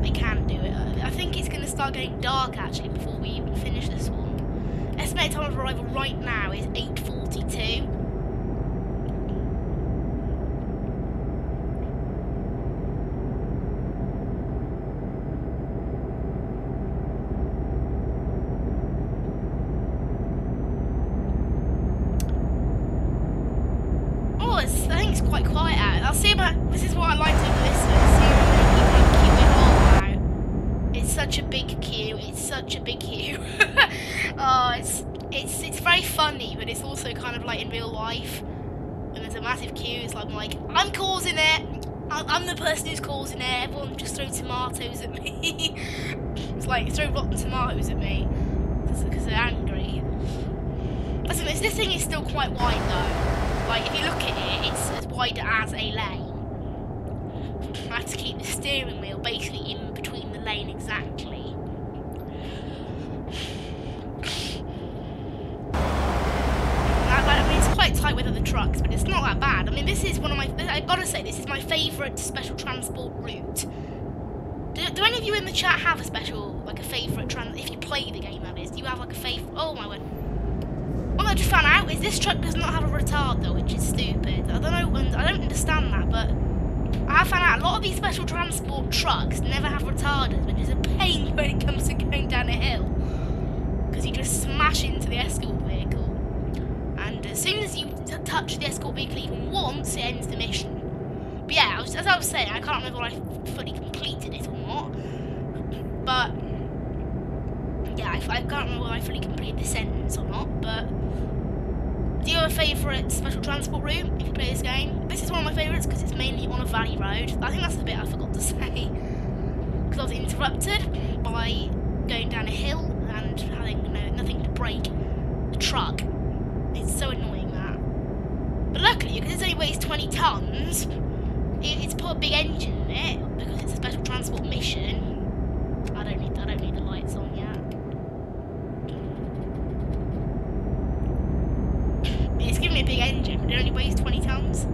They can do it. I think it's going to start getting dark actually before we even finish this one. Estimated time of arrival right now is 8:42. I think it's quite quiet out. I'll see about. This is what I like to do with this one. See how many people queue it all out. It's such a big queue. It's such a big queue. Oh, it's very funny, but it's also kind of like in real life. When there's a massive queue, it's like I'm causing it. I'm the person who's causing it. Everyone just throw tomatoes at me. It's like throw rotten tomatoes at me because they're angry. Listen, this thing is still quite wide though. Like, if you look at it, it's as wide as a lane. I have to keep the steering wheel basically in between the lane exactly. I mean, it's quite tight with other trucks, but it's not that bad. I mean, this is one of my... I've got to say, this is my favourite special transport route. Do any of you in the chat have a special, like a favourite if you play the game, that is? Do you have, like, a favourite... Oh, my word. What I just found out is this truck does not have a retard though, which is stupid. I don't know, I don't understand that, but I have found out a lot of these special transport trucks never have retarders, which is a pain when it comes to going down a hill. Because you just smash into the escort vehicle. And as soon as you touch the escort vehicle even once, it ends the mission. But yeah, as I was saying, I can't remember if I fully completed it or not. But yeah, I can't remember whether I fully completed the sentence or not, but do you have a favourite special transport route if you play this game? This is one of my favourites because it's mainly on a valley road. I think that's the bit I forgot to say. Because I was interrupted by going down a hill and having nothing to brake the truck. It's so annoying that. But luckily, because it only weighs 20 tonnes, it's put a big engine in it because it's a special transport mission. I don't need the lights on yet. It's giving me a big engine, but it only weighs 20 tonnes.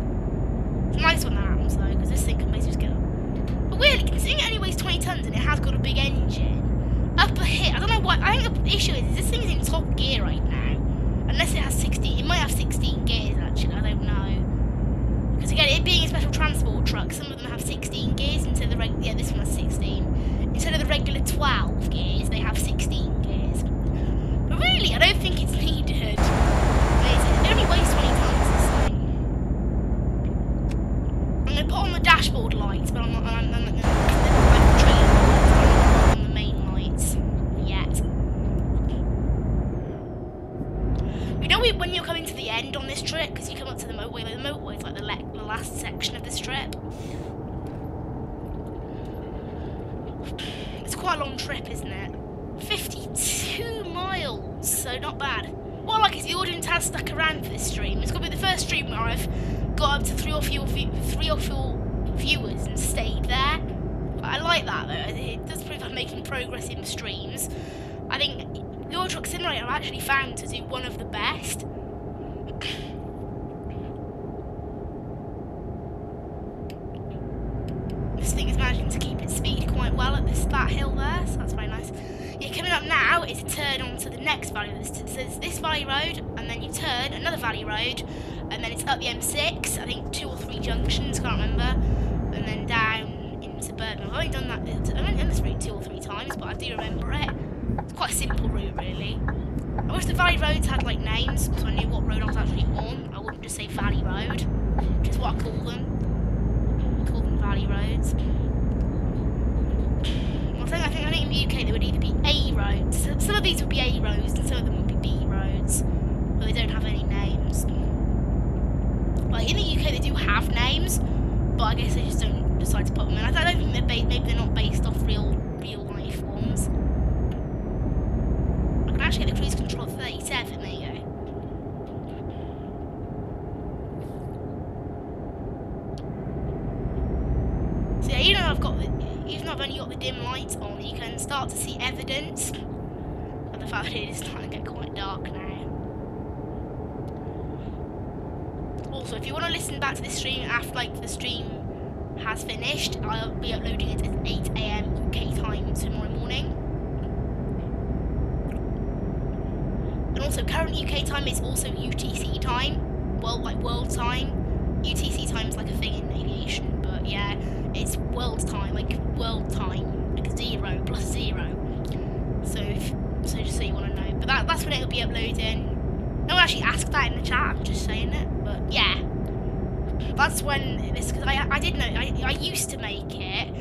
It's nice when that happens though, because this thing can basically just get up. But weirdly, considering it only weighs 20 tonnes and it has got a big engine, up a hill, I don't know why, I think the issue is this thing is in top gear right now. Unless it has 16, it might have 16 gears actually, I don't know. Because again, it being a special transport truck, some of them have 16 gears instead of the this one has 16. Instead of the regular 12 gears, they have 16 gears. But really, I don't think it's needed. It only weighs 20 tonnes, this thing. I'm going to put on the dashboard lights, but I'm not on the main lights yet. You know when you're coming to the end on this trip, because you come up to the motorway, the motorway is like the last section of this trip. It's quite a long trip, isn't it? 52 miles, so not bad. What I like is the audience has stuck around for this stream. It's going to be the first stream where I've got up to three or four viewers and stayed there. But I like that though. It does prove I'm making progress in the streams. I think Euro Truck Simulator I've actually found to do one of the best. This thing is managing to keep its speed quite well at that hill there, so that's very nice. Yeah, coming up now is a turn onto the next valley. So there's this valley road, and then you turn another valley road, and then it's up the M6, I think 2 or 3 junctions, can't remember, and then down into Birmingham. I've only done that, I've only done this route 2 or 3 times, but I do remember it. It's quite a simple route, really. I wish the valley roads had, like, names, so I knew what road I was actually on. I wouldn't just say valley road, which is what I call them. I call them valley roads. I think in the UK they would either be A roads. Some of these would be A roads and some of them would be B roads, but they don't have any names. Like in the UK they do have names, but I guess they just don't decide to put them in. I don't think maybe they're not based off real life ones. I can actually get the cruise control 37. There you go. So yeah, even though I've only got the dim lights on, you can start to see evidence of the fact that it is starting to get quite dark now. Also, if you want to listen back to this stream after, like, the stream has finished. I'll be uploading it at 8 AM UK time tomorrow morning. And also, current UK time is also UTC time. Well, like world time. UTC time is like a thing in aviation, but yeah, it's world time, like 0 plus 0. So just so you want to know. But that's when it'll be uploading. No one actually asked that in the chat. I'm just saying it, but yeah. That's when this, because I did know, I used to make it,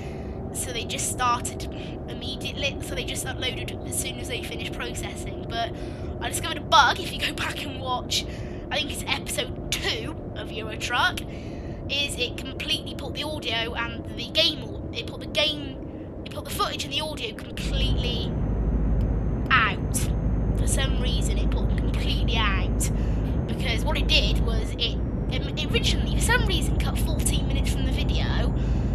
so they just started immediately, so they just uploaded as soon as they finished processing, but I discovered a bug. If you go back and watch, I think it's episode 2 of Euro Truck, is it completely put the audio and the game, it put the footage and the audio completely out. For some reason it put them completely out, because what it did was it originally, for some reason, cut 14 minutes from the video,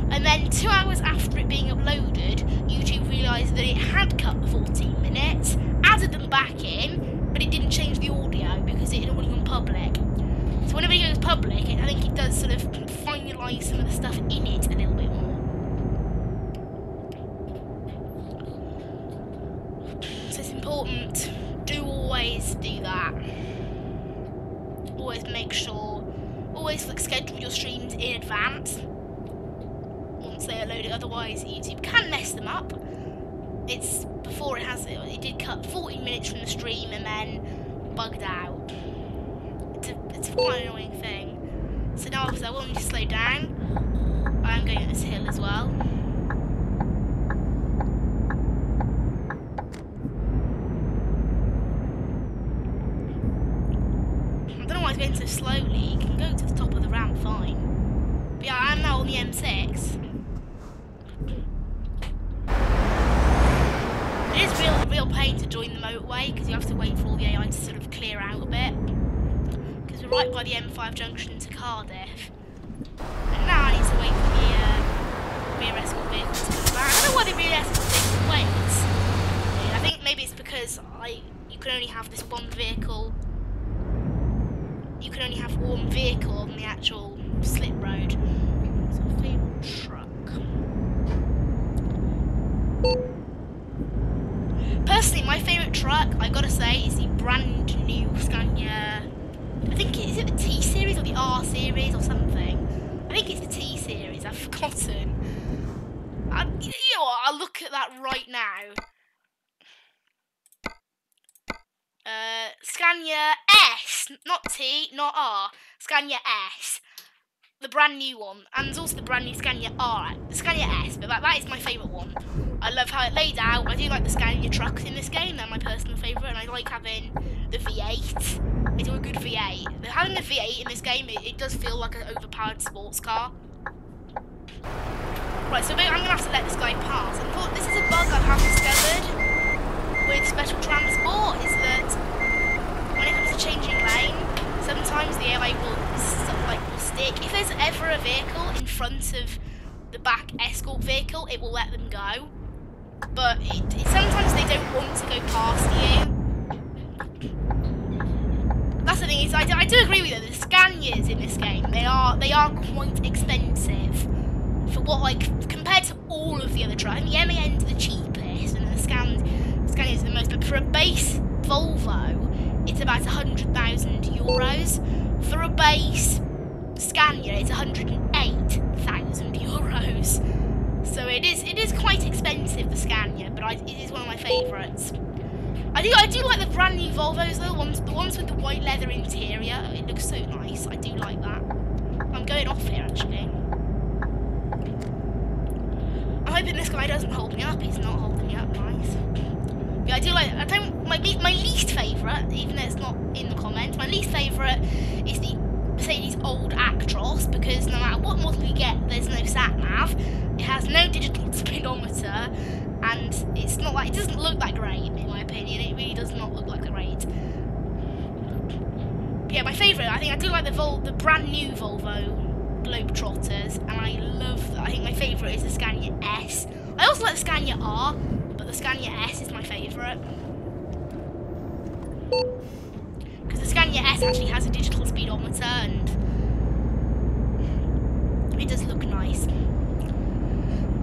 and then 2 hours after it being uploaded, YouTube realised that it had cut the 14 minutes, added them back in, but it didn't change the audio because it had already gone public. So when a video goes public, I think it does sort of finalise some of the stuff in it a little bit more. So it's important, do always do that. Always make sure, always schedule your streams in advance once they are loaded, otherwise YouTube can mess them up. It's before it did cut 14 minutes from the stream and then bugged out. It's quite an annoying thing. So now obviously I want to slow down. I am going up this hill as well. I don't know why it's going so slowly. You can go to the top of the ramp fine. But yeah, I am now on the M6. It is a real pain to join the motorway because you have to wait for all the AI to sort of clear out a bit. Because we're right by the M5 junction to Cardiff. And now I need to wait for the rear escort vehicle to come back. I don't know why the rear escort vehicle waits. I think maybe it's because you can only have this one vehicle. You can only have one vehicle on the actual slip road. So favourite truck. Personally, my favourite truck, I've got to say, is the brand new Scania. I think is it the T series or the R series or something? I think it's the T series. I've forgotten. You know what? I'll look at that right now. Scania S, not T, not R. Scania S, the brand new one, and there's also the brand new Scania R, the Scania S. But that is my favourite one. I love how it laid out. I do like the Scania trucks in this game. They're my personal favourite, and I like having the V8. It's a good V8. Having the V8 in this game, it does feel like an overpowered sports car. Right, so I'm going to have to let this guy pass. And this is a bug I have discovered with special transport, is that when it comes to changing lane, sometimes the AI will stick. If there's ever a vehicle in front of the back escort vehicle, it will let them go. But sometimes they don't want to go past you. That's the thing, is I do agree with you, the Scanias in this game, they are quite expensive. For what, compared to all of the other trucks. I mean, the MAN's the cheapest, and the Scania's the most, but for a base Volvo, it's about €100,000. For a base Scania, it's €108,000. So it is quite expensive, the Scania, but it is one of my favourites. I do like the brand new Volvos though, the ones with the white leather interior. It looks so nice. I do like that. I'm going off here actually. I'm hoping this guy doesn't hold me up. He's not holding me up. Nice. Yeah, I do like. My least favourite, even though it's not in the comments, my least favourite is the Mercedes old Actros, because no matter what model you get, there's no sat nav. It has no digital speedometer, and it doesn't look that great in my opinion. It really does not look like great. Yeah, my favourite, I do like the brand new Volvo Globetrotters, and I love that. I think my favourite is the Scania S. I also like the Scania R, but the Scania S is my favourite. Because the Scania S actually has a digital speedometer, and it does look nice.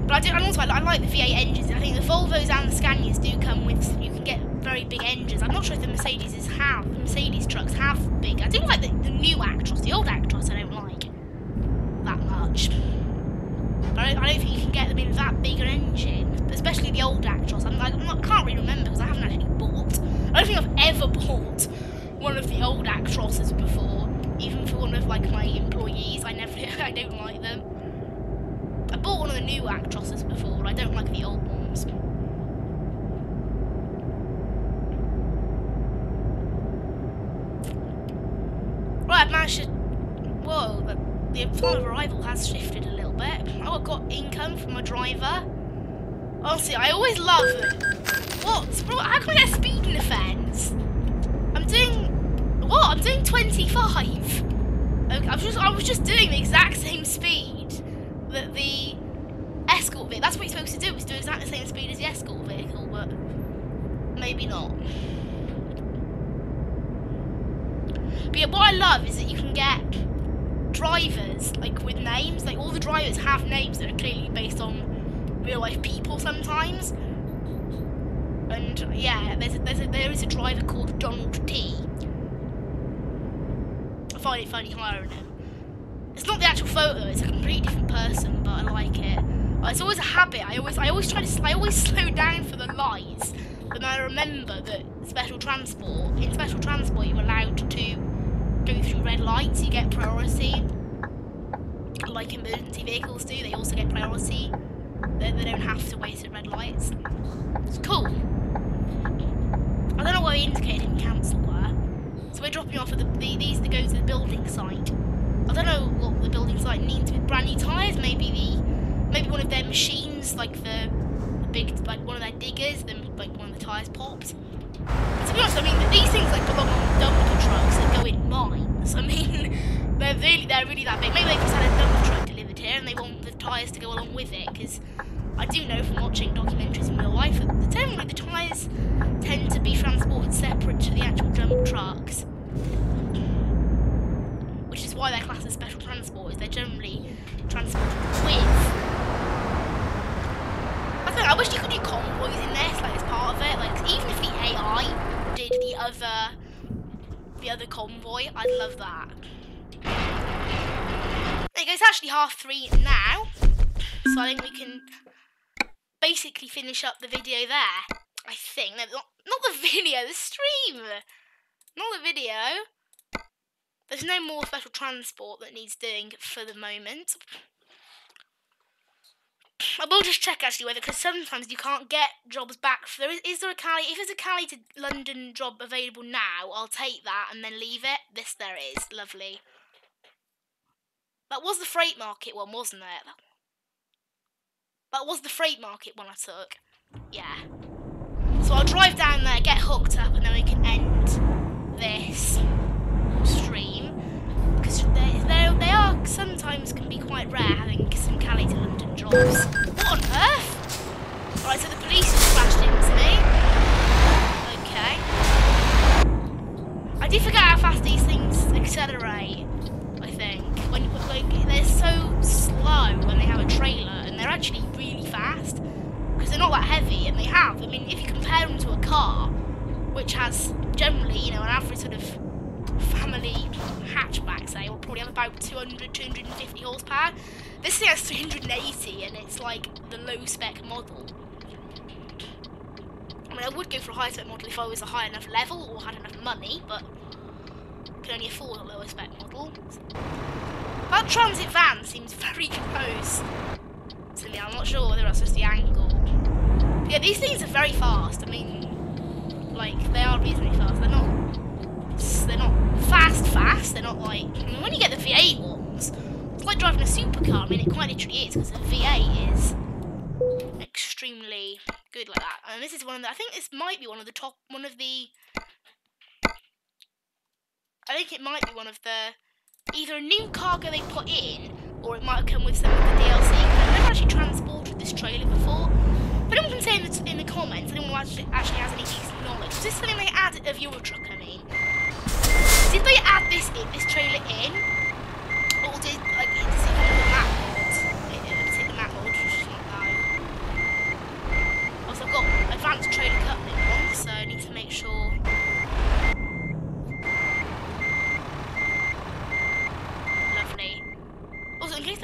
But and also I like the V8 engines. I think the Volvos and the Scanias do come with, you can get very big engines. I'm not sure if the Mercedes trucks have big. I do like the new Actros. The old Actros I don't like that much. But I don't think you can get them in that big an engine, especially the old Actros. I can't really remember because I haven't actually bought. I don't think I've ever bought one of the old Actroses before, even for one of like my employees. I don't like them. I bought one of the new Actroses before, but I don't like the old ones. Right, I've managed to. Whoa, the time of arrival has shifted a little bit. Oh, I've got income from my driver. Honestly, I always love it. What? How can I get a speeding offence? I'm doing 25. Okay, I was just doing the exact same speed that the escort vehicle. That's what you're supposed to do. Is do exactly the same speed as the escort vehicle, but maybe not. But yeah, what I love is that you can get drivers like with names. Like all the drivers have names that are clearly based on real life people sometimes. And yeah, there is a driver called Donald T. I find it funny hiring him. It's not the actual photo; it's a completely different person, but I like it. It's always a habit. I always slow down for the lights, but then I remember that in special transport, you're allowed to go through red lights. You get priority, like emergency vehicles do. They also get priority. They don't have to wait at red lights. It's cool. I don't know why we indicated in cancel there. So we're dropping off at these that go to the building site. I don't know what the building site needs with brand new tyres. Maybe one of their machines, like the big, like one of their diggers, then like one of the tyres popped. To be honest, I mean these things like belong on dumper trucks that go in mines. I mean they're really that big. Maybe they just had a dumper truck delivered here and they want the tyres to go along with it, because I do know from watching documentaries in real life that generally the tyres tend to be transported separate to the actual dump trucks, which is why they're classed as special transport. Is they're generally transported with. I wish you could do convoys in this, like as part of it. Like even if the AI did the other convoy, I'd love that. There you go. It's actually 3:30 now, so I think we can basically finish up the video there. I think. No, not the video, the stream. Not the video. There's no more special transport that needs doing for the moment. I will just check actually whether, because sometimes you can't get jobs back. Is there a Cali? If there's a Cali to London job available now, I'll take that and then leave it. This there is. Lovely. That was the freight market one, wasn't it? That was the freight market one I took. Yeah. So I'll drive down there, get hooked up, and then we can end this stream. Because they are sometimes can be quite rare having some Cali to London jobs. What on earth? Right, so the police just crashed into me. Okay. I do forget how fast these things accelerate, I think. They're so slow when they have a trailer, and they're actually really fast. Because they're not that heavy, and I mean, if you compare them to a car, which has generally, you know, an average sort of family hatchback, say, will probably have about 200, 250 horsepower. This thing has 380, and it's like the low spec model. I mean, I would go for a high spec model if I was a high enough level or had enough money, but I can only afford a lower spec model. That transit van seems very close to me. I'm not sure whether that's just the angle. But yeah, these things are very fast. I mean, like, they are reasonably fast. They're not fast. They're not like, I mean, when you get the V8 ones, it's like driving a supercar. I mean, it quite literally is, because the V8 is extremely good like that. And this is one of the, I think this might be one of the top, I think it might be one of the, either a new cargo they put in, or it might come with some of the DLC. I've never actually transported this trailer before. If anyone can say in the comments, anyone who actually has any decent knowledge, is this something they added of your truck, I mean? Did they add this trailer in? Or does it come with the map mod? Does it the map mod? Just not know.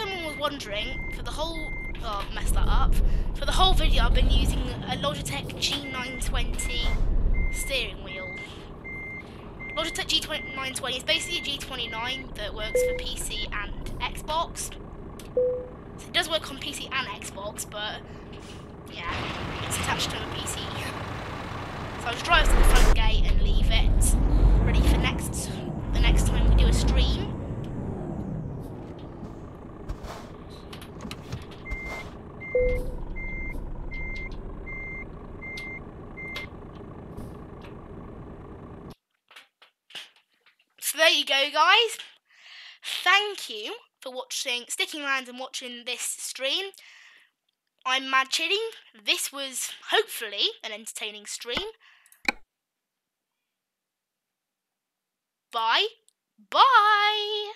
anyone was wondering, for the whole... Oh, I've messed that up. For the whole video, I've been using a Logitech G920 steering wheel. Logitech G920 is basically a G29 that works for PC and Xbox. So it does work on PC and Xbox, but yeah, it's attached to a PC. So I'll just drive to the front gate and leave it ready for the next time we do a stream. So there you go, guys. Thank you for sticking around and watching this stream. I'm Mad Chitty. This was hopefully an entertaining stream. Bye. Bye.